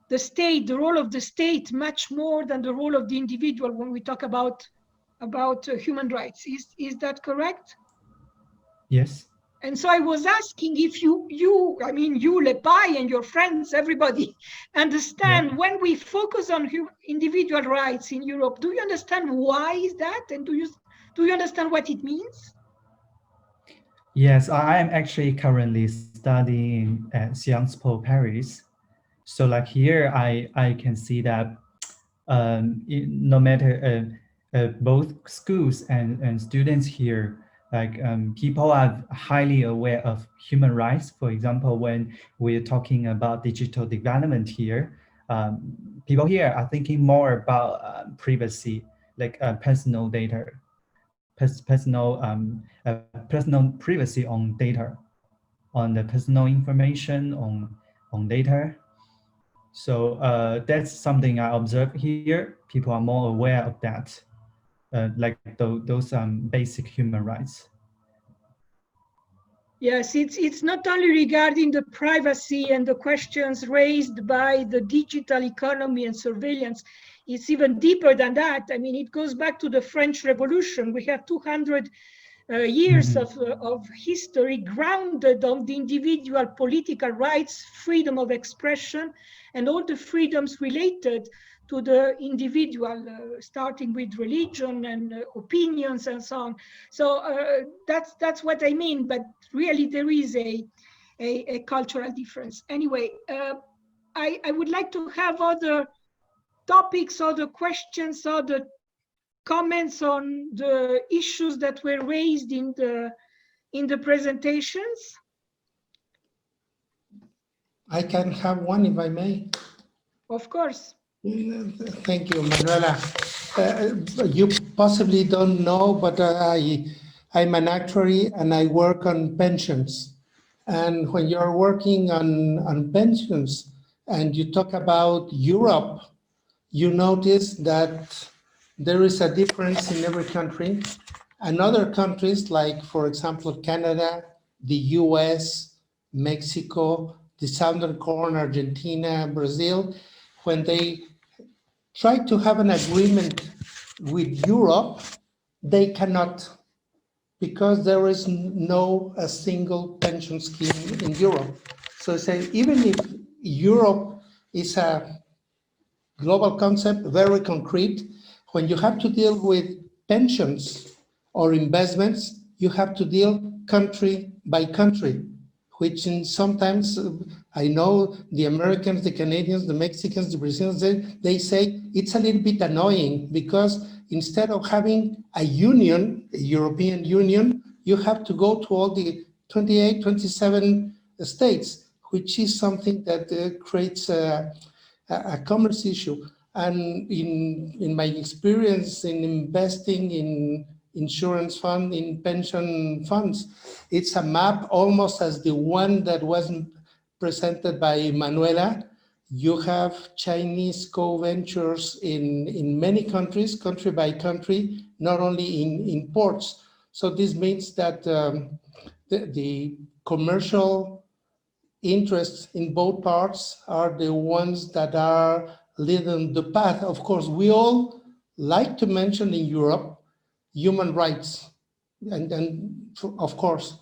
the state, the role of the state, much more than the role of the individual when we talk about human rights. Is that correct?
Yes.
And so I was asking if you, Lepai and your friends, everybody, understand when we focus on individual rights in Europe, do you understand why is that? And do you understand what it means?
Yes, I am actually currently studying at Sciences Po Paris. So like here, I can see that no matter both schools and students here, like people are highly aware of human rights. For example, when we're talking about digital development here, people here are thinking more about privacy, like personal data, personal privacy on data, on the personal information on data. So that's something I observe here. People are more aware of that, like those basic human rights.
Yes, it's not only regarding the privacy and the questions raised by the digital economy and surveillance. It's even deeper than that. I mean, it goes back to the French Revolution. We have 200 years of history grounded on the individual political rights, freedom of expression, and all the freedoms related to the individual, starting with religion and opinions and so on. So that's what I mean, but really there is a cultural difference. Anyway, I would like to have other topics, other questions, other comments on the issues that were raised in the presentations.
I can have one if I may.
Of course.
Thank you, Manuela. You possibly don't know, but I'm an actuary and I work on pensions. And when you're working on pensions and you talk about Europe, you notice that there is a difference in every country. And other countries like, for example, Canada, the US, Mexico, the Southern Cone, Argentina, Brazil, when they try to have an agreement with Europe, they cannot. because there is no a single pension scheme in Europe. So say even if Europe is a global concept, very concrete, when you have to deal with pensions or investments, you have to deal country by country, which in sometimes I know the Americans, the Canadians, the Mexicans, the Brazilians, they say it's a little bit annoying because instead of having a union, a European Union, you have to go to all the 28, 27 states, which is something that creates a commerce issue. And in my experience in investing in insurance fund, in pension funds, it's a map almost as the one that was presented by Manuela. You have Chinese co-ventures in many countries, country by country, not only in ports. So this means that the commercial interests in both parts are the ones that are leading the path. Of course, we all like to mention in Europe human rights, and of course,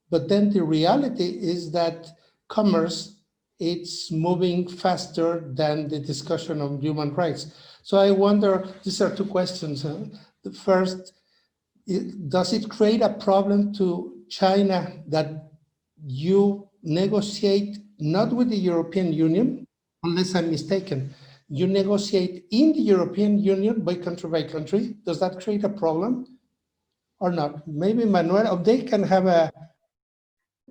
but then the reality is that commerce, it's moving faster than the discussion of human rights. So I wonder, these are two questions. The first, does it create a problem to China that you negotiate not with the European Union, unless I'm mistaken, you negotiate in the European Union by country? Does that create a problem or not? Maybe Manuel, or they can have a...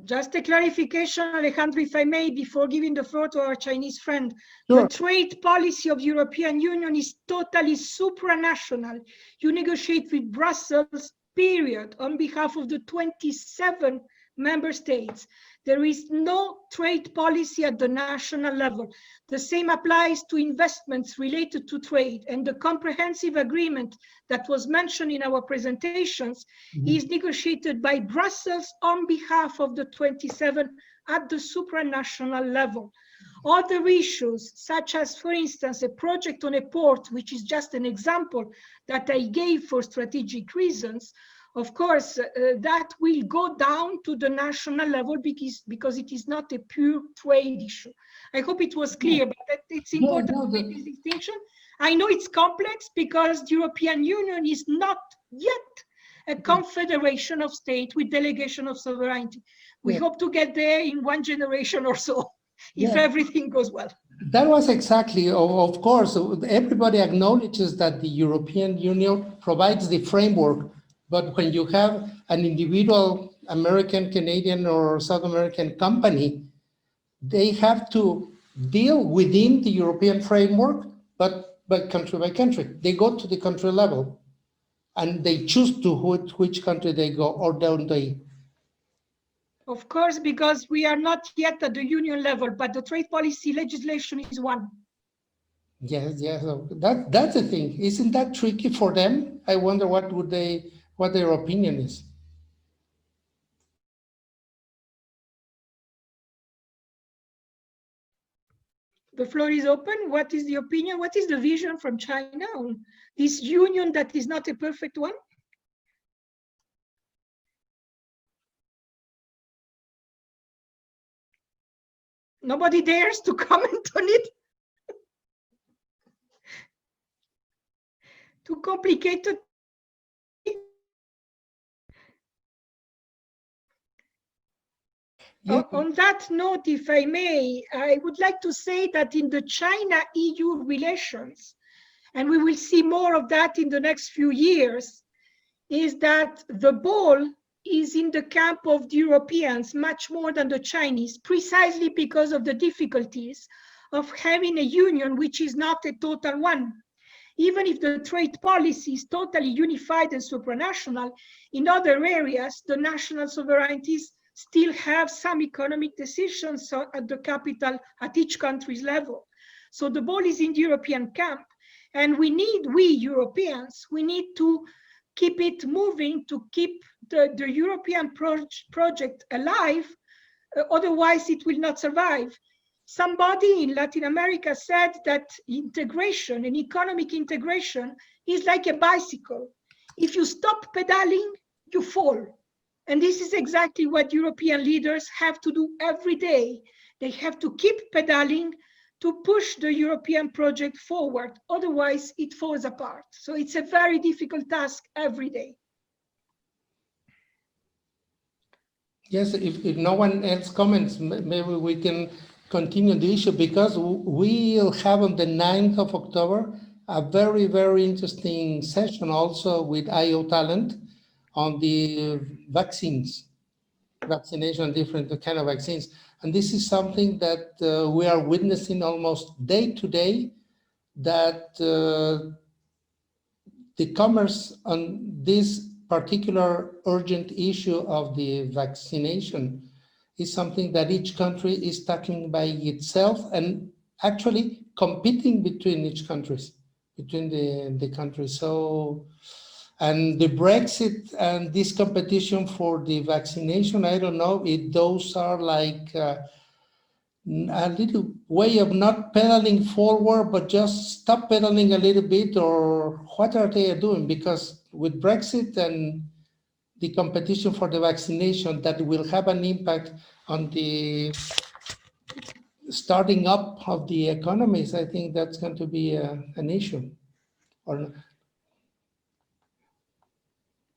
Just a clarification, Alejandro, if I may, before giving the floor to our Chinese friend.
Sure.
The trade policy of European Union is totally supranational. You negotiate with Brussels, period, on behalf of the 27 member states. There is no trade policy at the national level. The same applies to investments related to trade, and the comprehensive agreement that was mentioned in our presentations is negotiated by Brussels on behalf of the 27 at the supranational level. Other issues, such as, for instance, a project on a port, which is just an example that I gave for strategic reasons, of course, that will go down to the national level because it is not a pure trade issue. I hope it was clear, but it's important to make this distinction. I know it's complex because the European Union is not yet a confederation of states with delegation of sovereignty. We hope to get there in 1 generation or so, if everything goes well.
That was exactly, of course, everybody acknowledges that the European Union provides the framework. But when you have an individual American, Canadian, or South American company, they have to deal within the European framework, but by country. They go to the country level and they choose to which country they go, or don't they?
Of course, because we are not yet at the union level, but the trade policy legislation is one.
Yes. That's the thing. Isn't that tricky for them? I wonder what their opinion is.
The floor is open. What is the opinion? What is the vision from China on this union that is not a perfect one? Nobody dares to comment on it. Too complicated. On that note, if I may, I would like to say that in the China-EU relations, and we will see more of that in the next few years, is that the ball is in the camp of the Europeans much more than the Chinese, precisely because of the difficulties of having a union which is not a total one. Even if the trade policy is totally unified and supranational, in other areas, the national sovereignties still have some economic decisions at the capital, at each country's level. So the ball is in the European camp, and we Europeans, we need to keep it moving, to keep the European project alive, otherwise it will not survive. Somebody in Latin America said that integration and economic integration is like a bicycle. If you stop pedaling, you fall. And this is exactly what European leaders have to do every day. They have to keep pedaling to push the European project forward. Otherwise, it falls apart. So it's a very difficult task every day.
Yes, if no one else comments, maybe we can continue the issue, because we'll have on the 9th of October a very, very interesting session also with IO Talent on the vaccines, vaccination, different kind of vaccines. And this is something that we are witnessing almost day to day, that the commerce on this particular urgent issue of the vaccination is something that each country is tackling by itself, and actually competing between each countries, between the countries. So, and the Brexit and this competition for the vaccination, I don't know if those are like a little way of not pedaling forward, but just stop pedaling a little bit, or what are they doing? Because with Brexit and the competition for the vaccination, that will have an impact on the starting up of the economies. I think that's going to be an issue. Or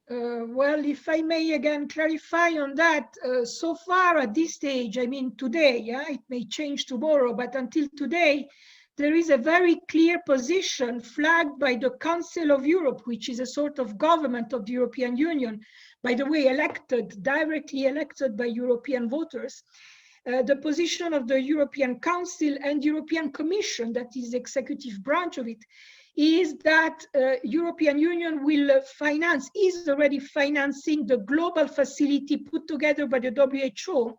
well, if I may again clarify on that, so far at this stage, I mean today, yeah, it may change tomorrow, but until today, there is a very clear position flagged by the Council of Europe, which is a sort of government of the European Union, by the way, directly elected by European voters. The position of the European Council and European Commission, that is the executive branch of it, is that European Union will finance, is already financing the global facility put together by the WHO,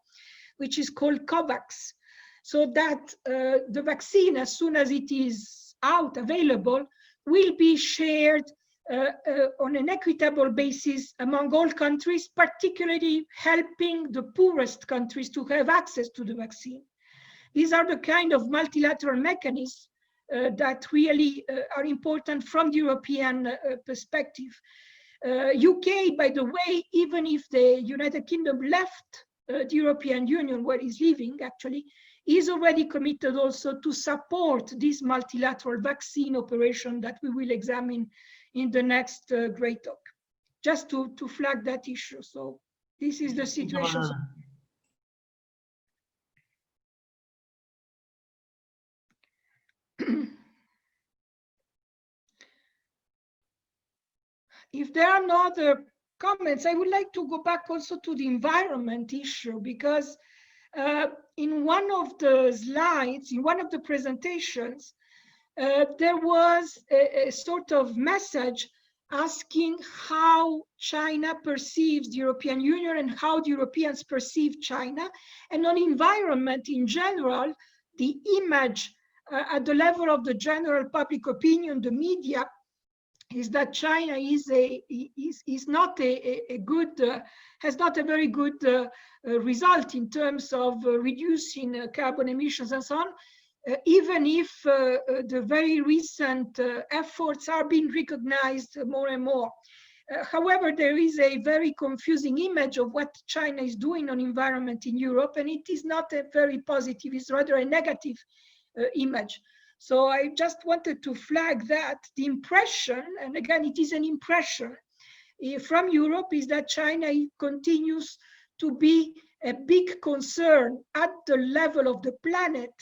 which is called COVAX, so that the vaccine, as soon as it is out, available, will be shared on an equitable basis among all countries, particularly helping the poorest countries to have access to the vaccine. These are the kind of multilateral mechanisms that really are important from the European perspective. UK, by the way, even if the United Kingdom left the European Union, where it's leaving actually, is already committed also to support this multilateral vaccine operation that we will examine in the next Great Talk. Just to flag that issue. So this is the situation. If there are no other comments, I would like to go back also to the environment issue, because in one of the slides, in one of the presentations, there was a sort of message asking how China perceives the European Union and how the Europeans perceive China. And on environment in general, the image at the level of the general public opinion, the media, is that China is not a good, has not a very good result in terms of reducing carbon emissions and so on, even if the very recent efforts are being recognized more and more. However, there is a very confusing image of what China is doing on environment in Europe, and it is not a very positive, it's rather a negative image. So I just wanted to flag that the impression, and again, it is an impression from Europe, is that China continues to be a big concern at the level of the planet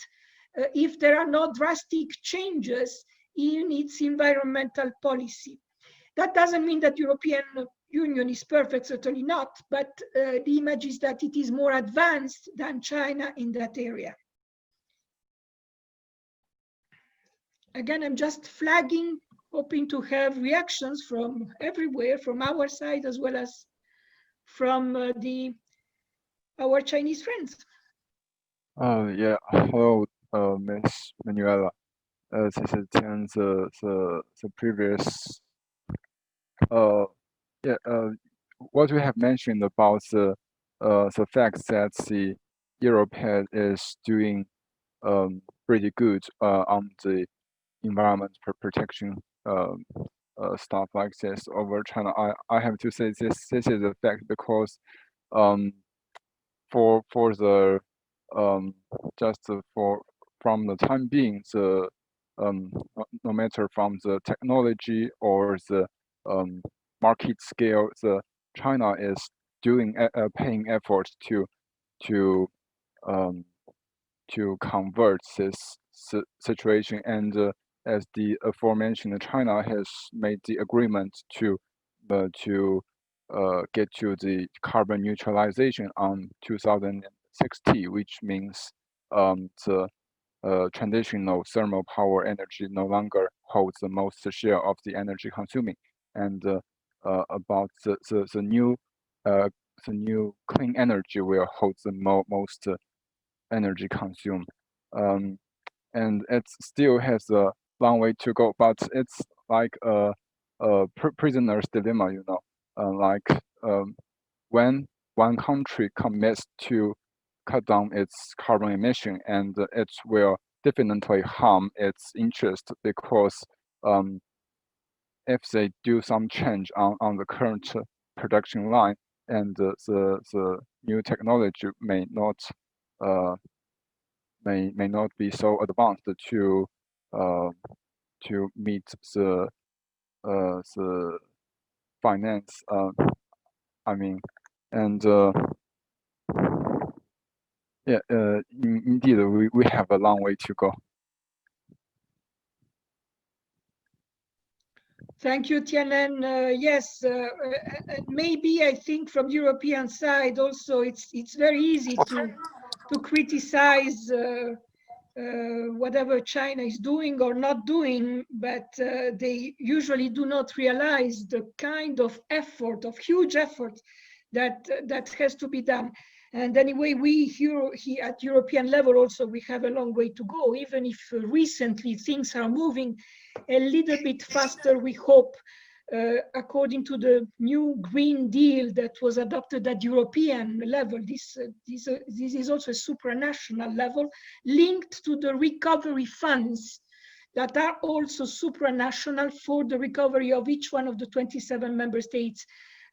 if there are no drastic changes in its environmental policy. That doesn't mean that European Union is perfect, certainly not, but the image is that it is more advanced than China in that area. Again, I'm just flagging, hoping to have reactions from everywhere, from our side as well as from our Chinese friends.
Yeah, hello, Miss Manuela. This is the previous what we have mentioned about the fact that the Europe is doing pretty good on the environment protection stuff like this over China. I have to say this is a fact because for the just for from the time being, the no matter from the technology or the market scale, the China is doing paying efforts to convert this situation, and as the aforementioned, China has made the agreement to get to the carbon neutralization on 2060, which means the traditional thermal power energy no longer holds the most share of the energy consuming, and about the new clean energy will hold the most energy consumed. And it still has a long way to go, but it's like a prisoner's dilemma, you know. When one country commits to cut down its carbon emission, and it will definitely harm its interest, because if they do some change on the current production line, and the new technology may not be so advanced to meet the finance. I mean, and yeah, indeed, we have a long way to go.
Thank you, Tianen. Yes, maybe I think from European side also, it's very easy to criticize whatever China is doing or not doing, but they usually do not realize the kind of effort, of huge effort that has to be done. And anyway, we here at European level also, we have a long way to go, even if recently things are moving a little bit faster, we hope, according to the new Green Deal that was adopted at European level. This is also a supranational level linked to the recovery funds that are also supranational for the recovery of each one of the 27 member states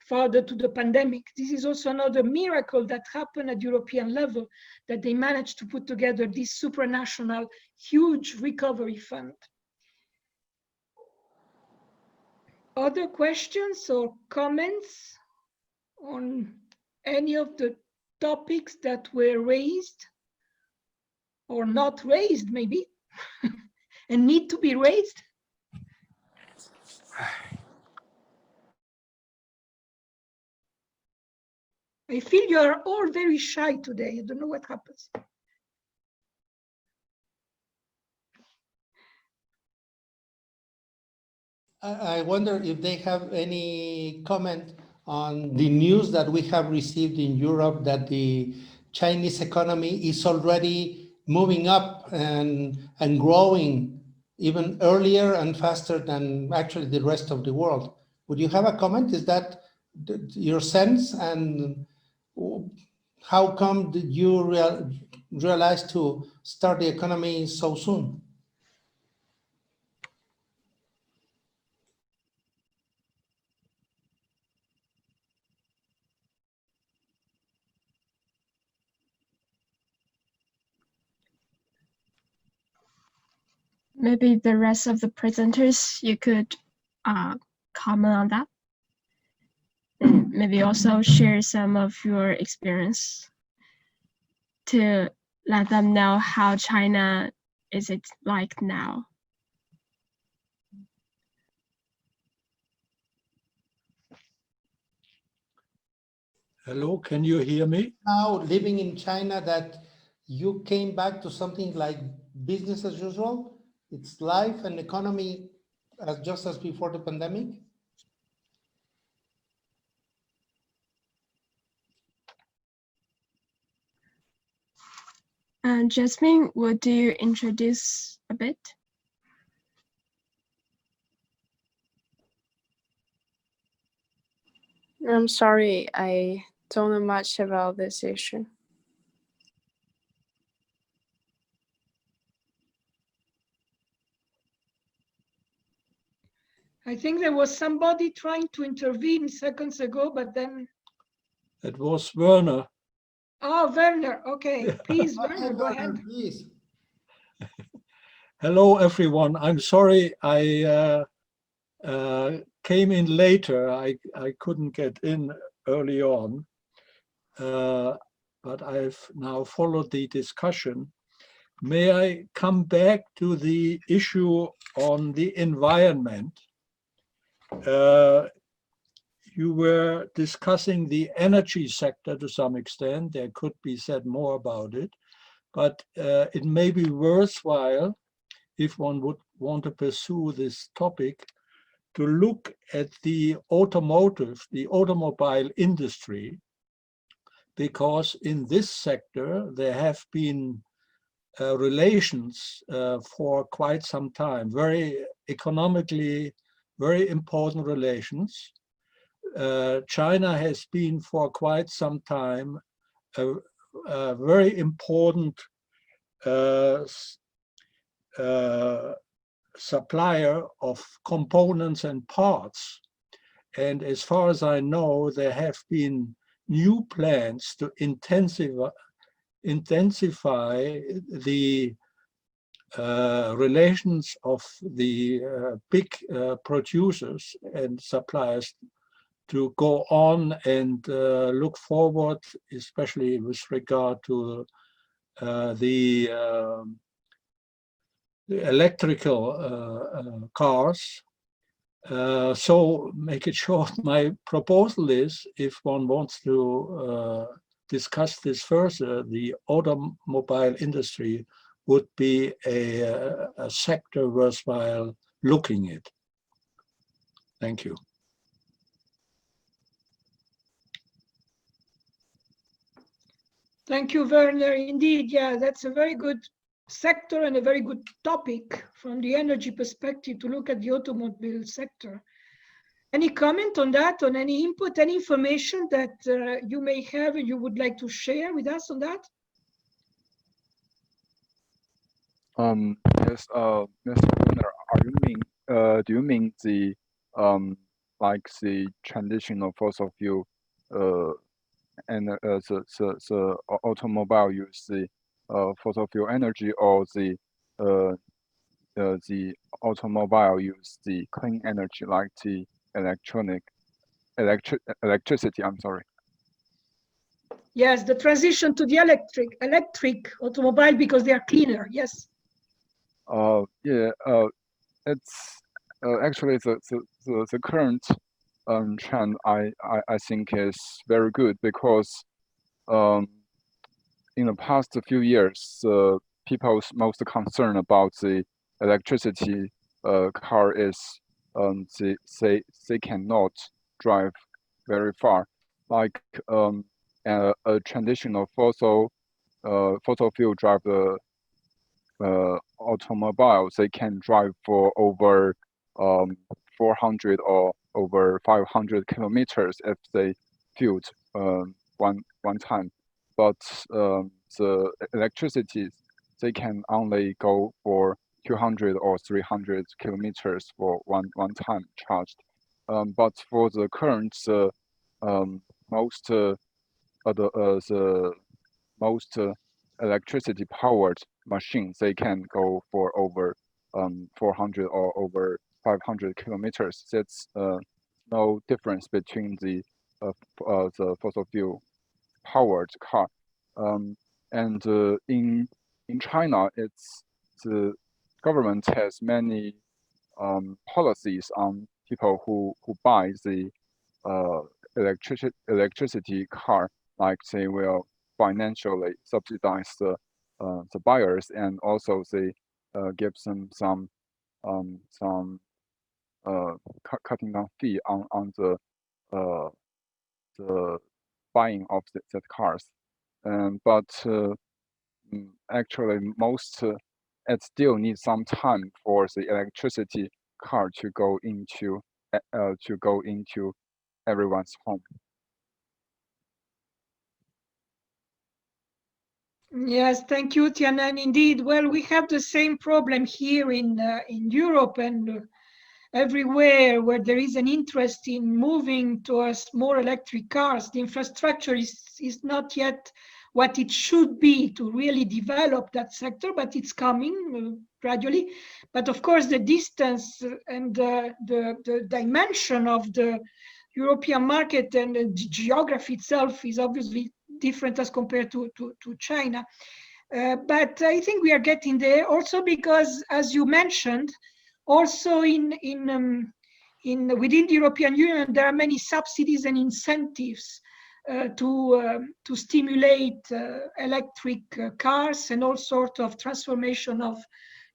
further to the pandemic. This is also another miracle that happened at European level, that they managed to put together this supranational huge recovery fund. Other questions or comments on any of the topics that were raised or not raised, maybe, and need to be raised? I feel you are all very shy today. I don't know what happens.
I wonder if they have any comment on the news that we have received in Europe, that the Chinese economy is already moving up and growing even earlier and faster than actually the rest of the world. Would you have a comment? Is that your sense? And how come did you realize to start the economy so soon?
Maybe the rest of the presenters, you could comment on that. And maybe also share some of your experience to let them know how China is it like now.
Hello, can you hear me?
Now living in China, that you came back to something like business as usual? It's life and economy as just as before the pandemic?
And Jasmine, would you introduce a bit?
I'm sorry, I don't know much about this issue.
I think there was somebody trying to intervene seconds ago, but then.
It was Werner.
Oh, Werner. Okay, please, Werner, go ahead.
Please.
Hello, everyone. I'm sorry I came in later. I couldn't get in early on, but I've now followed the discussion. May I come back to the issue on the environment? You were discussing the energy sector to some extent. There could be said more about it, but it may be worthwhile, if one would want to pursue this topic, to look at the automobile industry, because in this sector there have been relations for quite some time, very economically, very important relations. China has been for quite some time a very important supplier of components and parts. And as far as I know, there have been new plans to intensify the relations of the big producers and suppliers to go on and look forward, especially with regard to the electrical cars. So make it short, my proposal is, if one wants to discuss this further, the automobile industry would be a sector worthwhile looking at. Thank you.
Thank you, Werner. Indeed, yeah, that's a very good sector and a very good topic from the energy perspective to look at the automobile sector. Any comment on that, on any input, any information that you may have and you would like to share with us on that?
Yes, Mr. Werner, do you mean the like the traditional fossil fuel and the automobile use the fossil fuel energy, or the automobile use the clean energy like the electricity? I'm sorry.
Yes, the transition to the electric automobile because they are cleaner. Yes.
Yeah. It's actually the current trend. I think is very good, because in the past few years, people's most concern about the electricity car is they cannot drive very far. Like a traditional fossil fuel drive automobiles, they can drive for over 400 or over 500 kilometers if they fueled one time. But the electricity, they can only go for 200 or 300 kilometers for one time charged. But for the current, most electricity powered machines, they can go for over 400 or over 500 kilometers. That's no difference between the fossil fuel powered car. And in China, it's the government has many policies on people who buy the electricity car, like they will financially subsidize the buyers, and also they give them some cutting down fee on the buying of the cars. But actually, it still needs some time for the electricity car to go into everyone's home.
Yes, thank you, Tianan. Indeed, well, we have the same problem here in Europe, and everywhere where there is an interest in moving towards more electric cars, the infrastructure is not yet what it should be to really develop that sector, but it's coming gradually. But of course, the distance and the dimension of the European market and the geography itself is obviously different as compared to China. But I think we are getting there also because, as you mentioned, also within the European Union, there are many subsidies and incentives to stimulate electric cars and all sorts of transformation of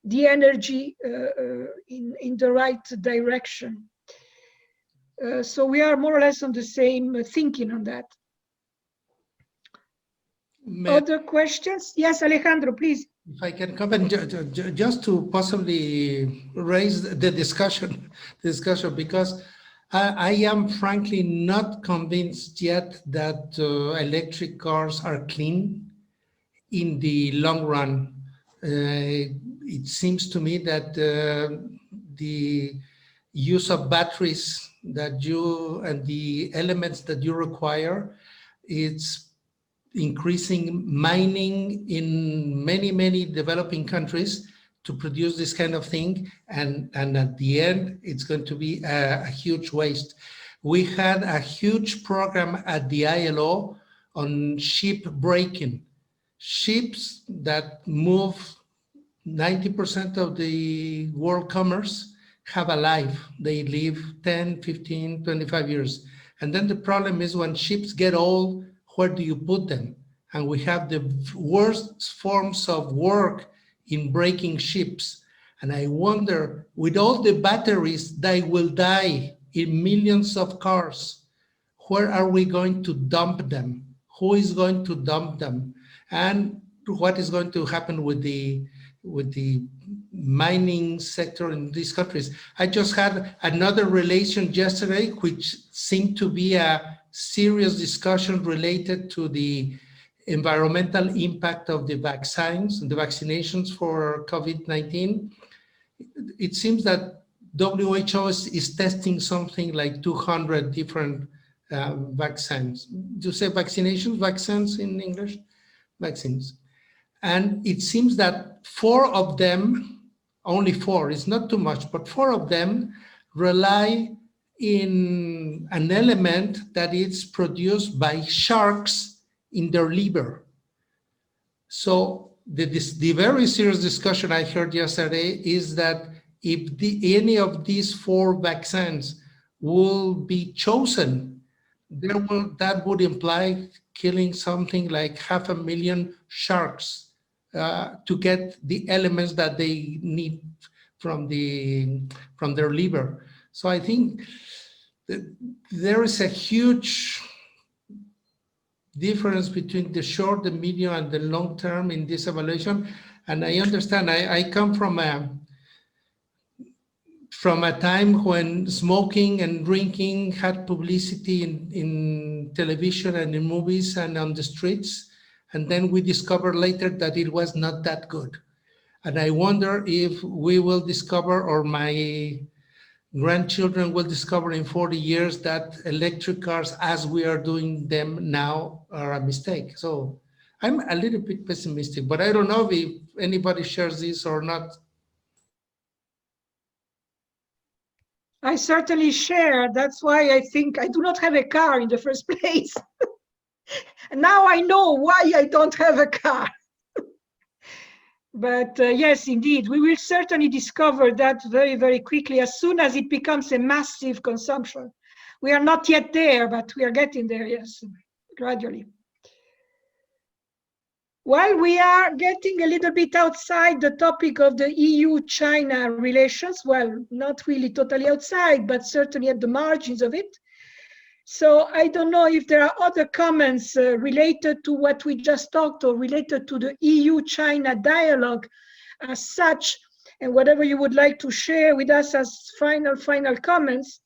the energy in the right direction. So we are more or less on the same thinking on that. Other questions? Yes, Alejandro, please.
If I can comment, just to possibly raise the discussion, because I am frankly not convinced yet that electric cars are clean in the long run. It seems to me that the use of batteries that you and the elements that you require, it's increasing mining in many developing countries to produce this kind of thing, and at the end it's going to be a huge waste. We had a huge program at the ILO on ship braking. Ships that move 90% of the world commerce have a life. They live 10, 15, 25 years. And then the problem is when ships get old, where do you put them? And we have the worst forms of work in breaking ships. And I wonder, with all the batteries that will die in millions of cars, where are we going to dump them? Who is going to dump them? And what is going to happen with the mining sector in these countries? I just had another relation yesterday, which seemed to be a serious discussion related to the environmental impact of the vaccines and the vaccinations for COVID-19. It seems that WHO is testing something like 200 different vaccines. Do you say vaccinations? Vaccines in English? Vaccines. And it seems that 4 of them, only 4, it's not too much, but 4 of them rely in an element that is produced by sharks in their liver. So the very serious discussion I heard yesterday is that if any of these 4 vaccines will be chosen, that would imply killing something like 500,000 sharks to get the elements that they need from their liver. So I think there is a huge difference between the short, the medium, and the long term in this evaluation. And I understand, I come from a time when smoking and drinking had publicity in television and in movies and on the streets. And then we discovered later that it was not that good. And I wonder if we will discover, or my grandchildren will discover in 40 years, that electric cars as we are doing them now are a mistake. So I'm a little bit pessimistic, but I don't know if anybody shares this or not.
I certainly share. That's why I think I do not have a car in the first place. And now I know why I don't have a car. But yes, indeed, we will certainly discover that very, very quickly as soon as it becomes a massive consumption. We are not yet there, but we are getting there, yes, gradually. Well, we are getting a little bit outside the topic of the EU-China relations. Well, not really totally outside, but certainly at the margins of it. So I don't know if there are other comments related to what we just talked, or related to the EU-China dialogue as such, and whatever you would like to share with us as final comments.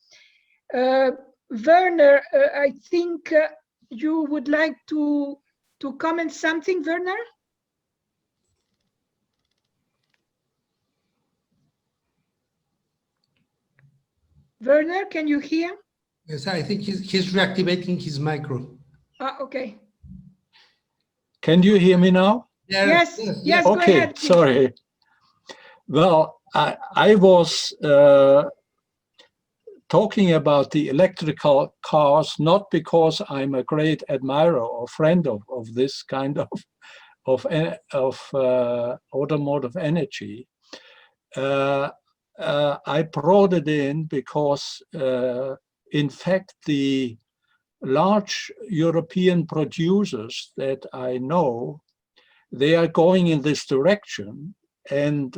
Werner, I think you would like to comment something, Werner? Werner, can you hear?
Yes, I think he's reactivating his micro.
Okay.
Can you hear me now?
Yes, yes, go
Okay,
ahead, please.
sorry. Well, I was talking about the electrical cars, not because I'm a great admirer or friend of this kind of automotive energy. I brought it in because, in fact, the large European producers that I know, they are going in this direction. And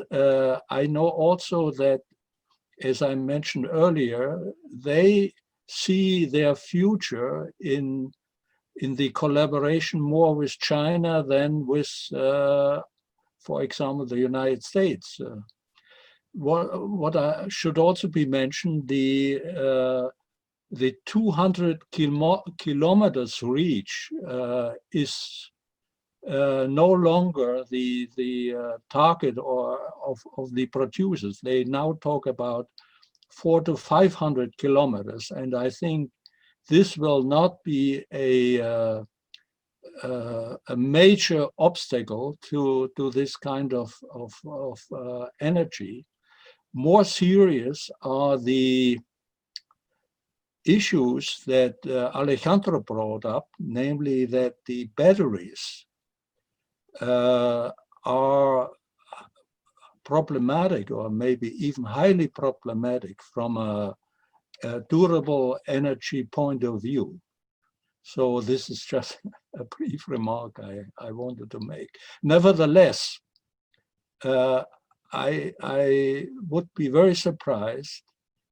I know also that, as I mentioned earlier, they see their future in the collaboration more with China than with, for example, the United States. What should also be mentioned, the 200 kilometers reach is no longer the target of the producers. They now talk about 400 to 500 kilometers, and I think this will not be a major obstacle to this kind of energy. More serious are the issues that Alejandro brought up, namely that the batteries are problematic, or maybe even highly problematic from a durable energy point of view. So this is just a brief remark I wanted to make. Nevertheless, I would be very surprised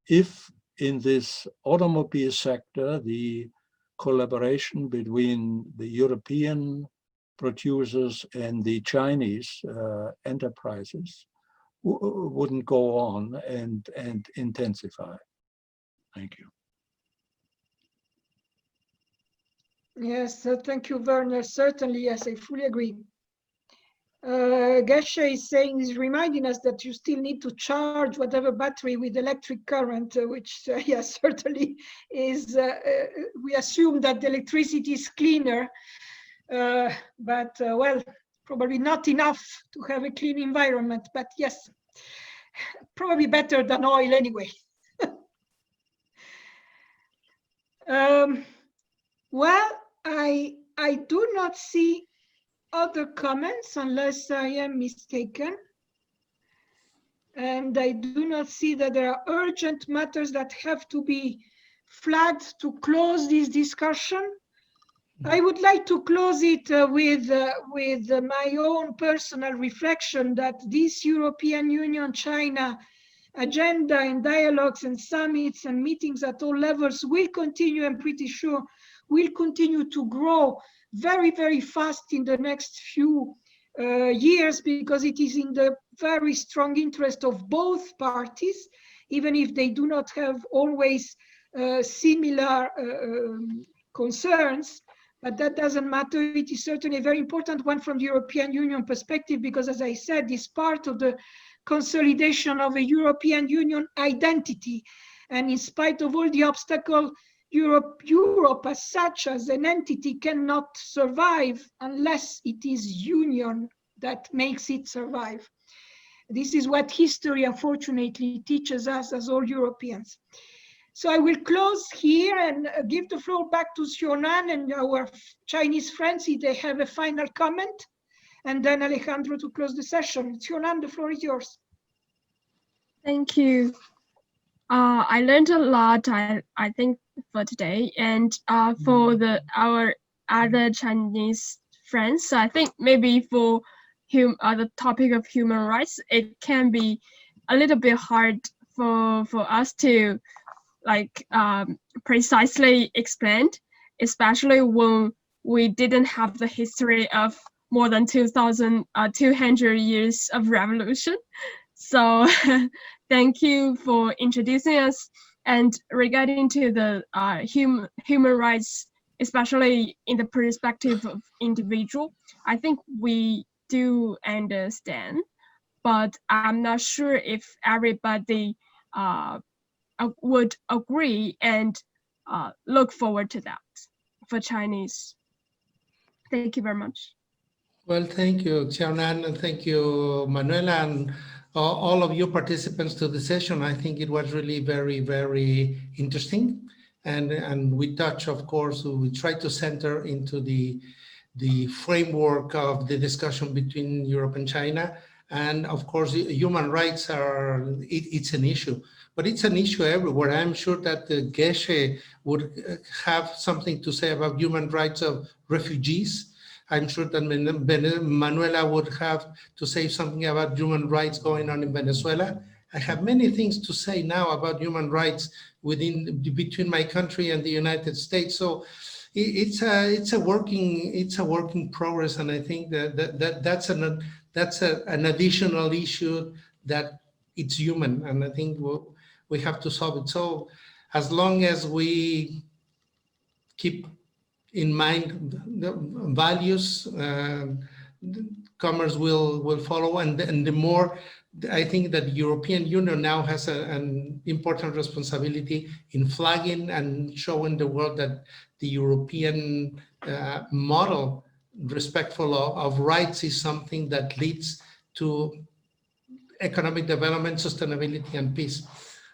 if in this automobile sector, the collaboration between the European producers and the Chinese enterprises wouldn't go on and intensify. Thank you.
Yes, thank you, Werner. Certainly, yes, I fully agree. Geshe is saying, is reminding us that you still need to charge whatever battery with electric current, which yes, certainly is, we assume that the electricity is cleaner, but well, probably not enough to have a clean environment, but yes, probably better than oil anyway. Well, I do not see other comments unless I am mistaken. And I do not see that there are urgent matters that have to be flagged to close this discussion. I would like to close it with my own personal reflection that this European Union China agenda and dialogues and summits and meetings at all levels will continue, I'm pretty sure, will continue to grow very, very fast in the next few years, because it is in the very strong interest of both parties, even if they do not have always similar concerns. But that doesn't matter. It is certainly a very important one from the European Union perspective, because, as I said, it's part of the consolidation of a European Union identity. And in spite of all the obstacles, Europe as such, as an entity, cannot survive unless it is union that makes it survive. This is what history, unfortunately, teaches us as all Europeans. So I will close here and give the floor back to Sionan and our Chinese friends if they have a final comment, and then Alejandro to close the session. Sionan, the floor is yours.
Thank you. I learned a lot, I think, for today, and for our other Chinese friends. I think maybe for the topic of human rights, it can be a little bit hard for us to precisely explain, especially when we didn't have the history of more than 200 years of revolution. So thank you for introducing us. And regarding to the human rights, especially in the perspective of individual, I think we do understand, but I'm not sure if everybody would agree and look forward to that for Chinese. Thank you very much.
Well, thank you, Xiaonan, and thank you, Manuela, and all of you participants to the session. I think it was really very, very interesting. And we touch, of course, we try to center into the framework of the discussion between Europe and China. And of course, human rights it's an issue, but it's an issue everywhere. I'm sure that Geshe would have something to say about human rights of refugees. I'm sure that Manuela would have to say something about human rights going on in Venezuela. I have many things to say now about human rights between my country and the United States. So it's a working progress, and I think that's an additional issue that it's human, and I think we have to solve it. So as long as we keep in mind the values, commerce will follow, and the more, I think that the European Union now has an important responsibility in flagging and showing the world that the European model, respectful of rights, is something that leads to economic development, sustainability, and peace.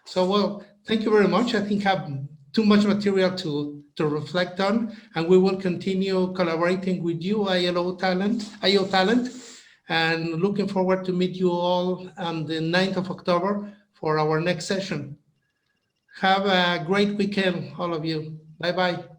So, well, thank you very much. I think I have too much material to reflect on, and we will continue collaborating with you, IO Talent, and looking forward to meet you all on the 9th of October for our next session. Have a great weekend, all of you. Bye-bye.